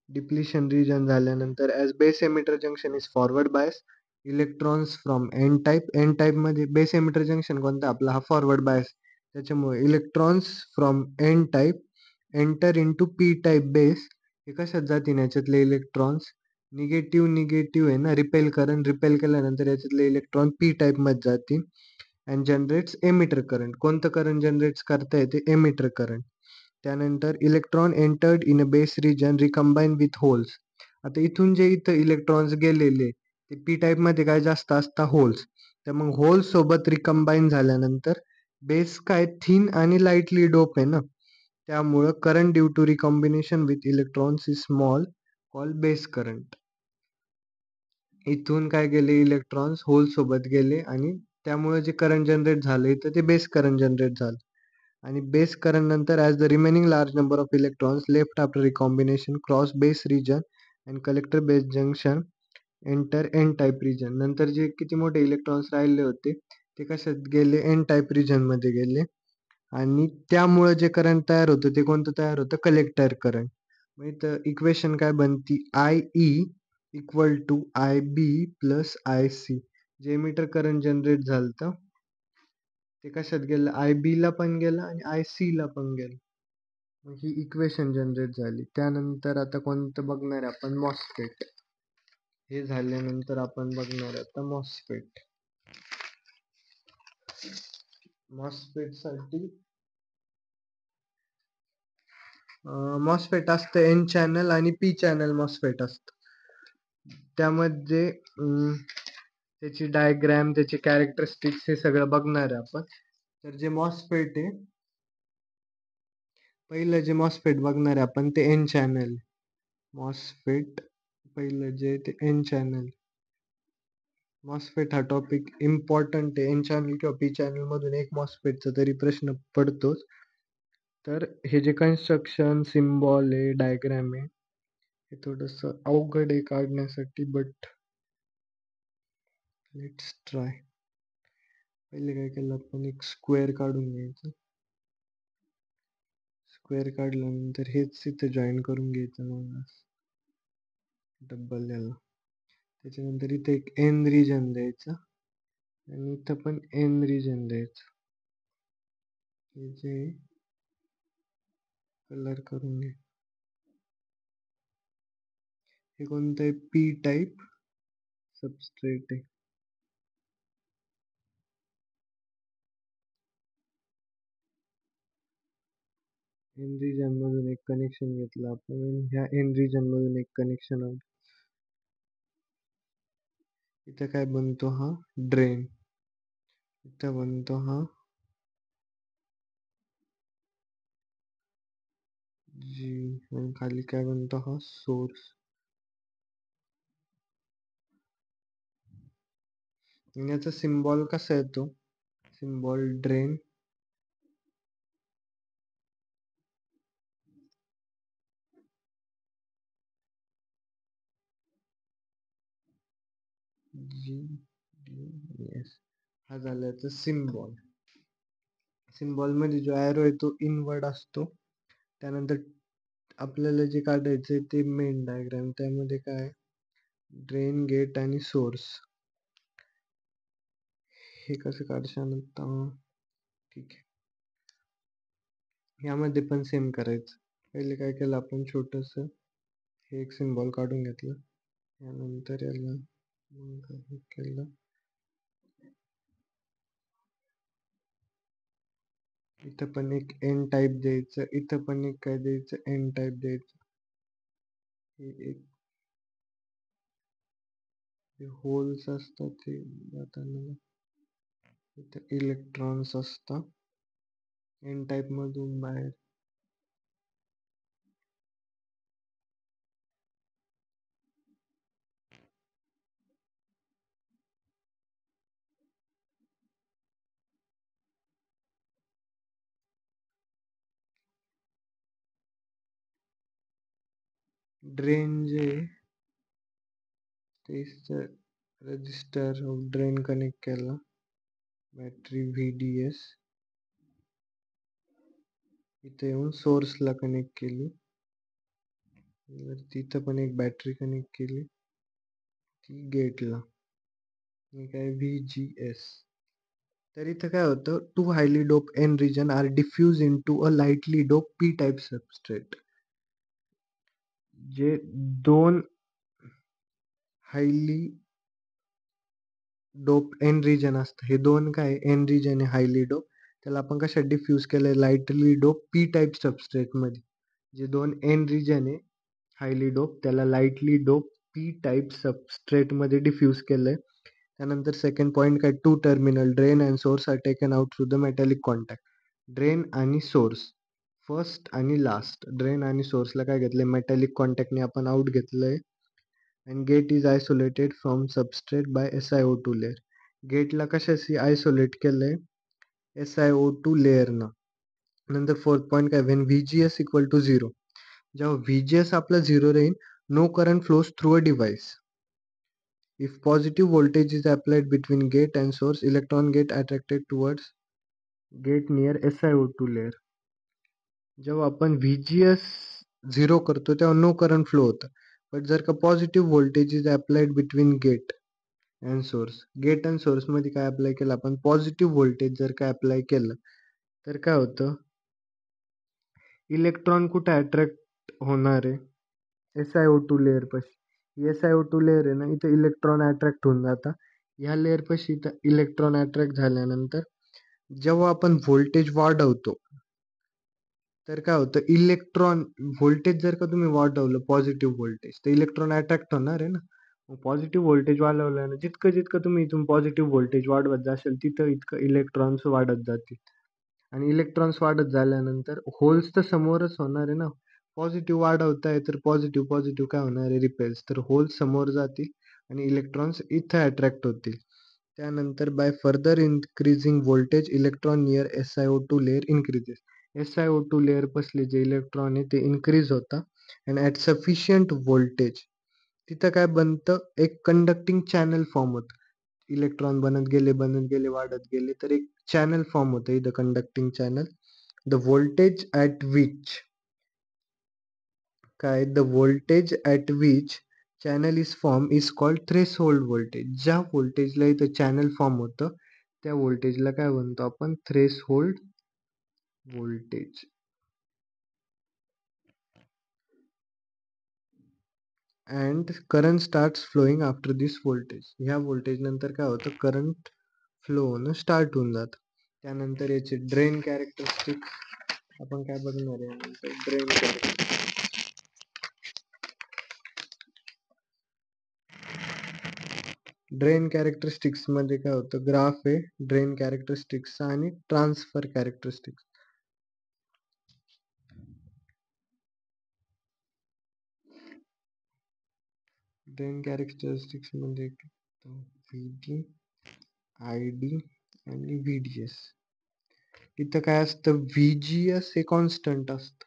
डिप्लिशन रिजन झाल्यानंतर as base emitter junction is forward bias electrons from N type. N type मध्ये बेस एमिटर जंक्शन कोणता आपला हा फॉरवर्ड बायस, त्याच्यामुळे electrons from N type enter into P type base. हे कशात जातील याच्यातले इलेक्ट्रॉन्स, निगेटिव्ह निगेटिव्ह आहे ना, रिपेल केल्यानंतर याच्यातले इलेक्ट्रॉन पी टाइप मध्ये जातील अँड जनरेट्स एमिटर करंट. कोणतं करंट जनरेट करता येते, एमिटर करंट. त्यानंतर electron entered in a base region recombine with holes. आता इथून जे इथं इलेक्ट्रॉन्स गेलेले ते पी टाइप मध्ये काय जास्त असतात, होल्स. तर मग होल्स सोबत रिकम्बाईन झाल्यानंतर बेस काय थिन आणि लाईटली डोप आहे ना, त्यामुळं current due to recombination with electrons is small, call base current. इथून काय गेले इलेक्ट्रॉन्स होल सोबत गेले आणि त्यामुळे जे करंट जनरेट झाले तर ते बेस करंट जनरेट झालं. आणि बेस करंट नंतर as the remaining large number of electrons left after recombination cross base region and collector base junction enter N type region. नंतर जे किती मोठे इलेक्ट्रॉन्स राहिले होते ते कशात गेले, एन टाइप रिजन मध्ये गेले. आणि त्यामुळे जे करंट तयार होतं ते कोणतं तयार होतं, कलेक्टर करंट. मग इथं इक्वेशन काय बनती, I E equal to I B plus I C. जे मीटर करंट जनरेट झालं ते कशात गेलं, आय बी ला पण गेलं आणि आय सी ला पण गेलं. मग ही इक्वेशन जनरेट झाली. त्यानंतर आता कोणतं बघणार आहे आपण, मॉसफेट. हे झाल्यानंतर आपण बघणार आता मॉसफेट. मॉसफेट साठी मॉसफेट असतं एन चॅनल आणि पी चॅनल मॉसफेट असतं. त्यामध्ये त्याची डायग्रॅम, त्याचे कॅरेक्टरिस्टिक्स हे सगळं बघणार आहे आपण. तर जे मॉसफेट आहे, पहिलं जे मॉसफेट बघणार आहे आपण ते एन चॅनल मॉसफेट. पहिलं जे ते एन चॅनल मॉसफेट हा टॉपिक इम्पॉर्टंट आहे. एन चॅनल किंवा पी चॅनल मधून एक मॉसफेटचा तरी प्रश्न पडतोच. तर हे जे कन्स्ट्रक्शन सिम्बॉल आहे, डायग्राम आहे, हे थोडस अवघड आहे काढण्यासाठी, बट लेट्स ट्राय. पहिले काय केलं आपण, एक स्क्वेअर काढून घ्यायचं. स्क्वेअर काढल्यानंतर हेच इथं जॉईन करून घ्यायचं, मग डबल याला. त्याच्यानंतर इथे एक एन रिजन द्यायचा आणि इथं पण एन रिजन द्यायचं. हे जे कलर करून घे. हे कोणतं आहे, पी टाईप सबस्ट्रेट आहे. एन रिजन मधून एक कनेक्शन घेतलं आपण आणि ह्या एन रिजन मधून एक कनेक्शन आलं. इथं काय बनतो, हा ड्रेन. इथं बनतो हा जी, आणि खाली काय बनतो, हा सोर्स. याचा सिम्बॉल कसा येतो, सिम्बॉल ड्रेन. जी एस, हा झाला याचा सिम्बॉल. सिम्बॉल मध्ये जो ॲरो आहे तो इनवर्ड असतो. त्यानंतर आपल्याला जे काढायचंय ते मेन डायग्राम, त्यामध्ये काय ड्रेन, गेट आणि सोर्स. हे कसं काढशाल आता, ठीक आहे. यामध्ये पण सेम करायचं. पहिले काय केलं आपण, छोटस हे एक सिम्बॉल काढून घेतलं. यानंतर याला केलं, इथं पण एक एन टाईप द्यायचं, इथं पण एक काय द्यायचं, एन टाईप द्यायचं. हे एक होल्स असतात ते जाताना, इथं इलेक्ट्रॉन्स असतात एन टाईप मधून बाहेर. ड्रेन जे तेच रजिस्टर ऑफ ड्रेन कनेक्ट केला, बॅटरी VDS. इथे येऊन सोर्सला कनेक्ट केली, तिथं पण एक बॅटरी कनेक्ट केली, ती गेटला. ठीक आहे VGS. तर इथं काय होतं, two highly dope N region are diffuse into a lightly dope P type substrate. जे दोन हायली डोप एन रिजन असतं, हे दोन काय एन रिजन आहे हायली डोप, त्याला आपण कशात डिफ्यूज केलंय, lightly dope P type substrate मध्ये. जे दोन एन रिजन आहे हायली डोप, त्याला lightly dope P type substrate मध्ये डिफ्यूज केलंय. त्यानंतर सेकंड पॉईंट काय, two terminal drain and source are taken out through the metallic contact. Drain आणि सोर्स, फर्स्ट आणि लास्ट, ड्रेन आणि सोर्सला काय घेतलंय, मेटॅलिक कॉन्टॅक्टने आपण आउट घेतलंय. And gate is isolated from substrate by SiO2 layer. गेटला कशाशी आयसोलेट केलंय, SiO2 लेअरनं. नंतर फोर्थ पॉईंट काय, व्हेन VGS इक्वल टू 0, जेव्हा VGS आपला 0 राहील, no current flows through a device. If positive voltage is applied between gate and source, electron get attracted towards gate near SiO2 layer. जेव्हा आपण VGS 0 करतो तेव्हा no current flow होतं. पण जर का positive voltage is applied between gate and source, gate and source मध्ये काय अप्लाय केलं आपण, पॉझिटिव्ह व्होल्टेज जर काय अप्लाय केलं, तर काय होतं, इलेक्ट्रॉन कुठे अट्रॅक्ट होणार आहे, SiO2 लेअर पाशी. SiO2 लेअर आहे ना, इथे इलेक्ट्रॉन अट्रॅक्ट होऊन जातात. ह्या लेअर पाशी इलेक्ट्रॉन अट्रॅक्ट झाल्यानंतर जेव्हा आपण व्होल्टेज वाढवतो, तर काय होतं, इलेक्ट्रॉन व्होल्टेज जर का तुम्ही वाढवलं पॉझिटिव्ह व्होल्टेज, तर इलेक्ट्रॉन अट्रॅक्ट होणार आहे ना. मग पॉझिटिव्ह व्होल्टेज वाढवल्यानं जितकं जितकं तुम्ही इथून पॉझिटिव्ह व्होल्टेज वाढवत जाशाल, तिथं इतकं इलेक्ट्रॉन्स वाढत जातील. आणि इलेक्ट्रॉन्स वाढत झाल्यानंतर होल्स तर समोरच होणार आहे ना. पॉझिटिव्ह वाढवताय तर पॉझिटिव्ह पॉझिटिव्ह काय होणार आहे, रिपेल्स, तर होल्स समोर जातील आणि इलेक्ट्रॉन्स इथं अट्रॅक्ट होतील. त्यानंतर by further increasing voltage, electron near SiO2 layer increases. SiO2 layer पासले जे इलेक्ट्रॉन आहे ते इन्क्रीज होता. अँड ॲट सफिशियंट व्होल्टेज, तिथं काय बनतं, एक कंडक्टिंग चॅनल फॉर्म होतं. इलेक्ट्रॉन बनत गेले वाढत गेले, तर एक चॅनल फॉर्म होतं इथं, conducting channel. The voltage at which, काय, the voltage at which channel is form is called threshold voltage. ज्या व्होल्टेजला इथं चॅनल फॉर्म होतं, त्या व्होल्टेजला काय म्हणतो आपण, threshold voltage. And current starts flowing after this voltage. ह्या व्होल्टेज नंतर काय होतं, करंट फ्लो होणं स्टार्ट होऊन जातं. त्यानंतर याचे ड्रेन कॅरेक्टरिस्टिक आपण काय बघणार आहे, ड्रेन कॅरेक्टरिस्टिक. ड्रेन कॅरेक्टरिस्टिक्स मध्ये काय होतं, ग्राफ आहे ड्रेन कॅरेक्टरिस्टिक्स आणि ट्रान्सफर कॅरेक्टरिस्टिक्स. ड्रेन कॅरेक्टरिस्टिक्स मध्ये VD, ID आणि VDS. इथं काय असतं, VGS हे कॉन्स्टंट असतं.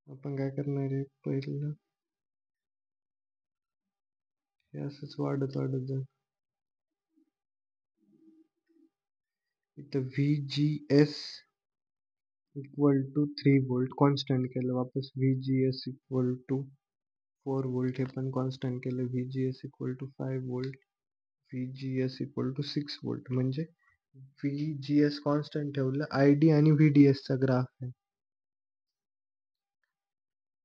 आपण काय करणार आहे, पहिलं हे असंच वाढत वाढत जाईल. इथं VGS equal to 3 volt constant केलं, वापस VGS इक्वल टू 4 वोल्ट हे पण कॉन्स्टंट केलं, VGS equal to 5 volt, VGS equal to 6 volt. म्हणजे VGS कॉन्स्टंट ठेवलं, ID आणि VDS चा ग्राफ आहे.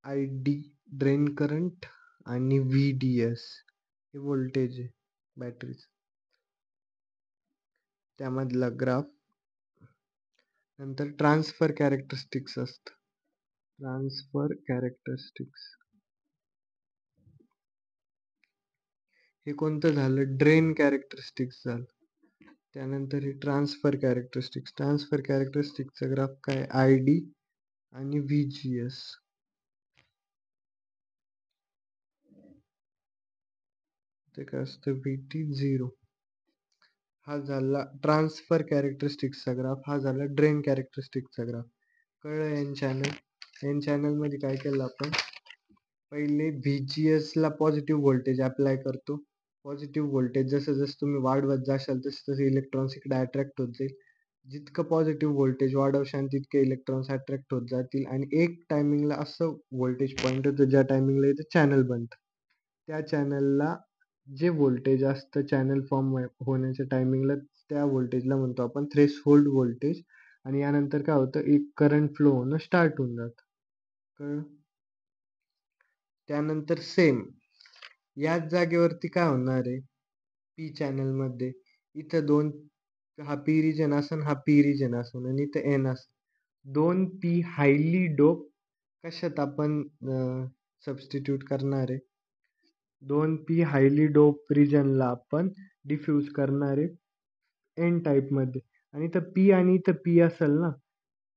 ID ड्रेन करंट आणि VDS हे व्होल्टेज आहे बॅटरीच, त्यामधला ग्राफ. नंतर ट्रान्सफर कॅरेक्टरिस्टिक्स असतं, ट्रान्सफर कॅरेक्टरिस्टिक्स हे कोणतं झालं, ड्रेन कॅरेक्टरिस्टिक्स झालं. त्यानंतर हे ट्रान्सफर कॅरेक्टरिस्टिक्स, ट्रान्सफर कॅरेक्टरिस्टिक्सचा ग्राफ काय, ID आणि VGS. ते काय असतं, VT0. हा झाला ट्रान्सफर कॅरेक्टरिस्टिक्सचा ग्राफ, हा झाला ड्रेन कॅरेक्टरिस्टिक्सचा ग्राफ. कळलं एन चॅनल. एन चॅनल मध्ये काय केलं आपण, पहिले VGS ला पॉझिटिव्ह व्होल्टेज अप्लाय करतो. पॉझिटिव्ह व्होल्टेज जसं जसं तुम्ही वाढवत जाशाल तसं तसे इलेक्ट्रॉन्स इकडे अट्रॅक्ट होत जाईल. जितकं पॉझिटिव्ह व्होल्टेज वाढवशाल तितके इलेक्ट्रॉन्स अट्रॅक्ट होत जातील. आणि एक टायमिंगला असं व्होल्टेज पॉईंट होतं ज्या टायमिंगला इथं चॅनल बनतं, त्या चॅनलला जे व्होल्टेज असतं चॅनल फॉर्म होण्याच्या टायमिंगला त्या व्होल्टेजला म्हणतो आपण थ्रेशोल्ड व्होल्टेज. आणि यानंतर काय होतं, एक करंट फ्लो होणं स्टार्ट होऊन जातं. कळलं? त्यानंतर सेम याच जागेवरती काय होणार आहे, पी चॅनल मध्ये इथं दोन, हा पी रिजन असन, हा पी रिजन असन आणि इथं एन असन. दोन पी हायली डोप कशात आपण सबस्टिट्यूट करणार आहे, दोन पी हायली डोप रिजनला आपण डिफ्यूज करणार आहे एन टाईप मध्ये. आणि इथं पी आणि इथं पी असेल ना,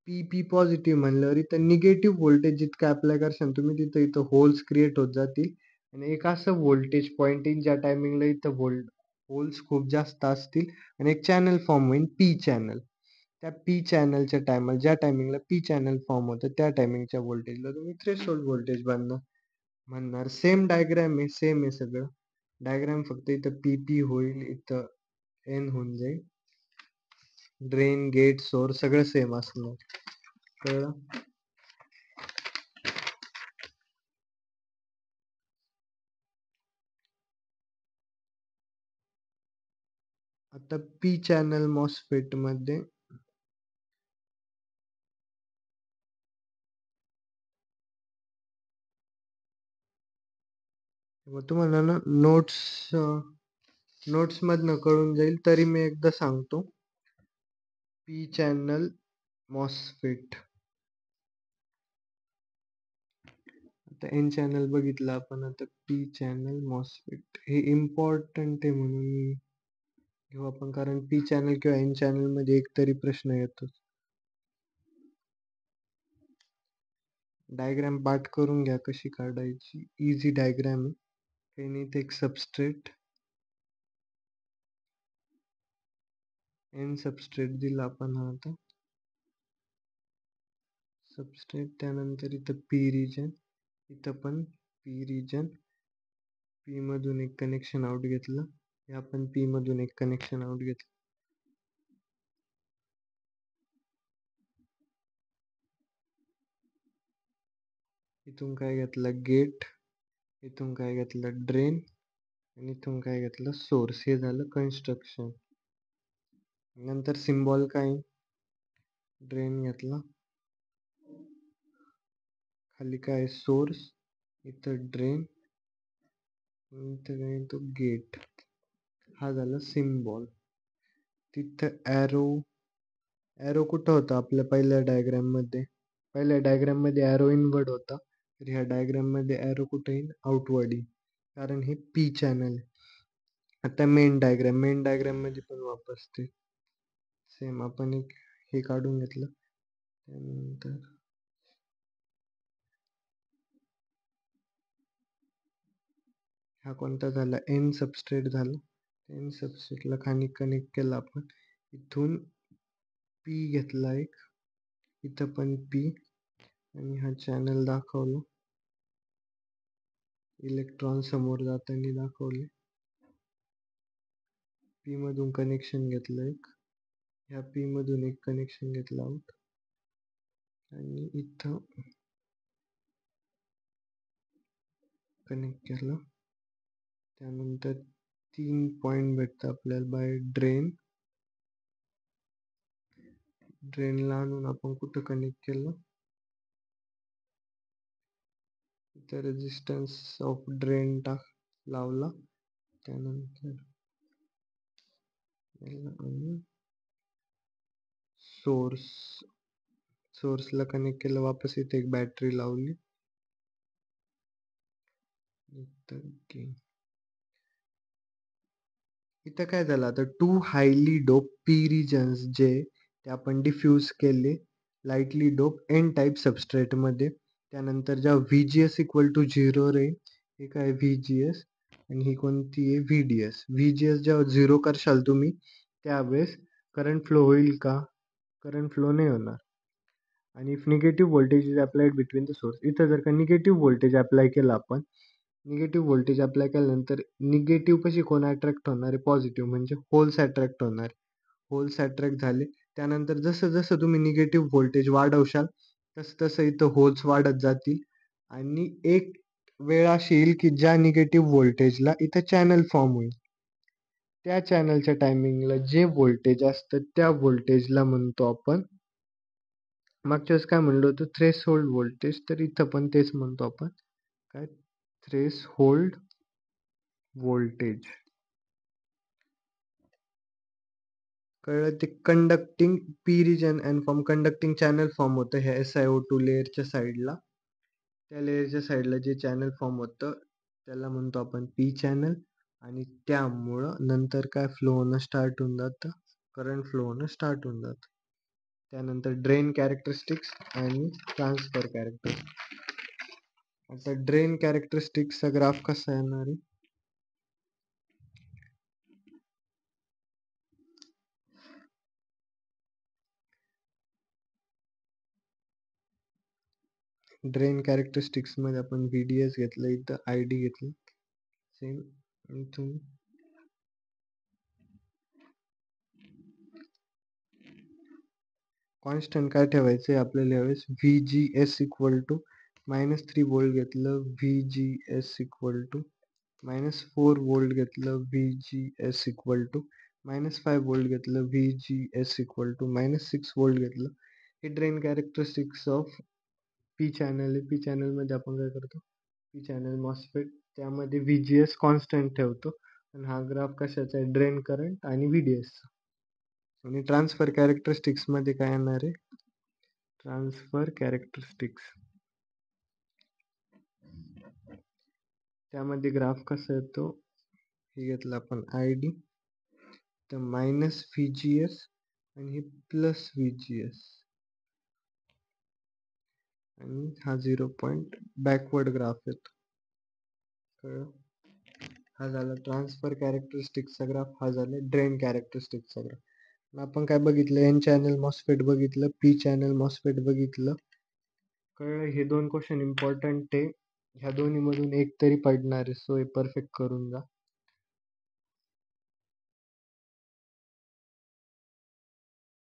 पी पी पॉझिटिव्ह म्हणल्यावर इथं निगेटिव्ह व्होल्टेज जितकं अप्लाय करशाल तुम्ही तिथं इथं होल्स क्रिएट होत जातील. आणि एक असं व्होल्टेज पॉईंट येईल ज्या टायमिंगला इथं होल्स खूप जास्त असतील आणि एक चॅनल फॉर्म होईल पी चॅनल. त्या पी चॅनलच्या टायमाला, ज्या टायमिंगला पी चॅनल फॉर्म होतं त्या टायमिंगच्या व्होल्टेजला तुम्ही थ्रेशोल्ड व्होल्टेज म्हणणार. सेम डायग्राम आहे, सेम आहे सगळं डायग्राम, फक्त इथं पी पी होईल, इथं एन होऊन जाईल. ड्रेन, गेट, सोर्स सगळं सेम असणार. कळलं? आता पी चॅनल मॉसफेट मध्ये मग तुम्हाला ना नोट्स मधनं कळून जाईल, तरी मी एकदा सांगतो. पी चॅनल मॉसफेट, आता एन चॅनल बघितलं आपण, आता पी चॅनल मॉसफेट हे इम्पॉर्टंट आहे म्हणून घेऊ आपण, कारण पी चॅनल किंवा एन चॅनल मध्ये एक तरी प्रश्न येतो. डायग्राम पाठ करून घ्या कशी काढायची, इझी डायग्राम आहे. काही नाही, ते एक सबस्ट्रेट, एन सबस्ट्रेट दिला आपण हा आता सबस्ट्रेट. त्यानंतर इथं पी रिजन, इथं पण पी रिजन, पी मधून एक कनेक्शन आउट घेतलं, हे आपण पी मधून एक कनेक्शन आउट घेतलं. इथून काय घेतलं गेट, इथून काय घेतलं ड्रेन, आणि इथून काय घेतलं सोर्स. हे झालं कन्स्ट्रक्शन. नंतर सिम्बॉल काय, ड्रेन घेतला, खाली काय सोर्स, इथं ड्रेन, इथं काय तो गेट. हा झाला सिम्बॉल. तिथं एरो, एरो कुठं होता आपल्या पहिल्या डायग्राम मध्ये, पहिल्या डायग्राम मध्ये एरो इनवर्ड होता, तर ह्या डायग्राम मध्ये एरो कुठे येईल, आउटवर्ड येईल, कारण हे पी चॅनल. आता मेन डायग्राम, मेन डायग्राम मध्ये पण वापस ते सेम आपण एक हे काढून घेतलं. त्यानंतर हा कोणता झाला, एन सबस्ट्रेट झाला. एन सबस्ट्रेटला खाली कनेक्ट केला आपण, इथून पी घेतला एक, इथं पण पी, आणि हा चॅनल दाखवला, इलेक्ट्रॉन समोर जाताना दाखवले. पी मधून कनेक्शन घेतलं एक, ह्या पी मधून एक कनेक्शन घेतलं आउट, आणि इथं कनेक्ट केलं. त्यानंतर 3 पॉइंट भेटतं आपल्याला बाय ड्रेन, ड्रेनला आणून आपण कुठं कनेक्ट केलं, इथं रेजिस्टन्स ऑफ ड्रेन लावला. त्यानंतर सोर्स, सोर्सला कनेक्ट केलं, वापस इथे एक बॅटरी लावली. इथं काय झालं, आता two highly dope P regions जे ते आपण डिफ्यूज केले lightly dope N type substrate मध्ये. त्यानंतर जेव्हा VGS इक्वल टू 0 राहील, हे काय VGS, आणि ही कोणती आहे VDS. VGS जेव्हा 0 करशाल तुम्ही त्यावेळेस करंट फ्लो होईल का, करंट फ्लो नाही होणार. आणि if negative voltage is applied between the source, इथं जर का निगेटिव्ह व्होल्टेज अप्लाय केलं आपण, निगेटिव्ह व्होल्टेज अप्लाय केल्यानंतर निगेटिव्ह कशी कोण अट्रॅक्ट होणार आहे, पॉझिटिव्ह, म्हणजे होल्स अट्रॅक्ट होणार. होल्स अट्रॅक्ट झाले, त्यानंतर जसं जसं तुम्ही निगेटिव्ह व्होल्टेज वाढवशाल तसं तसं इथं होल्स वाढत जातील. आणि एक वेळ अशी येईल की ज्या निगेटिव्ह व्होल्टेजला इथं चॅनल फॉर्म होईल. त्या चॅनलच्या टायमिंगला जे व्होल्टेज असतं त्या व्होल्टेजला म्हणतो आपण, मागच्या वेळेस काय म्हणलो होतो, थ्रेशोल्ड व्होल्टेज. तर इथं पण तेच म्हणतो आपण, काय, थ्रेशोल्ड व्होल्टेज. कळलं? ते conducting P region and form conducting channel form होतं ह्या SiO2 लेअरच्या साईडला. त्या लेअरच्या साईडला जे चॅनल फॉर्म होतं त्याला म्हणतो आपण पी चॅनल. आणि त्यामुळं नंतर काय फ्लो होणं स्टार्ट होऊन जातं, करंट फ्लो होणं स्टार्ट होऊन जातं. त्यानंतर ड्रेन कॅरेक्टरिस्टिक्स आणि ट्रान्सफर कॅरेक्टरिस्टिक्स. आता ड्रेन कॅरेक्टरिस्टिक्सचा ग्राफ कसा येणार आहे, ड्रेन कॅरेक्टरिस्टिक्स मध्ये आपण VDS घेतलं, इथं ID घेतलं, सेम इथून कॉन्स्टंट काय ठेवायचं आहे आपल्याला यावेळेस, VGS इक्वल टू -3 वोल्ट घेतलं, VGS इक्वल टू -4 वोल्ट घेतलं, VGS इक्वल टू -5 वोल्ट घेतलं, VGS इक्वल टू -6 वोल्ट घेतलं. हे drain characteristics of P channel आहे. पी चॅनल मध्ये आपण काय करतो, पी चॅनल मॉसफेट, त्यामध्ये VGS कॉन्स्टंट ठेवतो. आणि हा ग्राफ कशाचा आहे, ड्रेन करंट आणि VDS. आणि ट्रान्सफर कॅरेक्टरिस्टिक्स मध्ये काय येणार आहे, ट्रान्सफर कॅरेक्टरिस्टिक्स, त्यामध्ये ग्राफ कसा येतो, हे घेतलं आपण ID, तर -VGS आणि हे +VGS आणि हा 0 पॉईंट बॅकवर्ड ग्राफ येतो. कळलं? हा झाला ट्रान्सफर कॅरेक्टरिस्टिक्सचा ग्राफ, हा झाला ड्रेन कॅरेक्टरिस्टिक्सचा ग्राफ. आपण काय बघितलं, एन चॅनल मॉसफेट बघितलं, पी चॅनल मॉसफेट बघितलं. कळलं? हे 2 क्वेश्चन इम्पॉर्टंट आहे, ह्या दोन्ही मधून एक तरी पडणार आहे, सो हे परफेक्ट करून जा.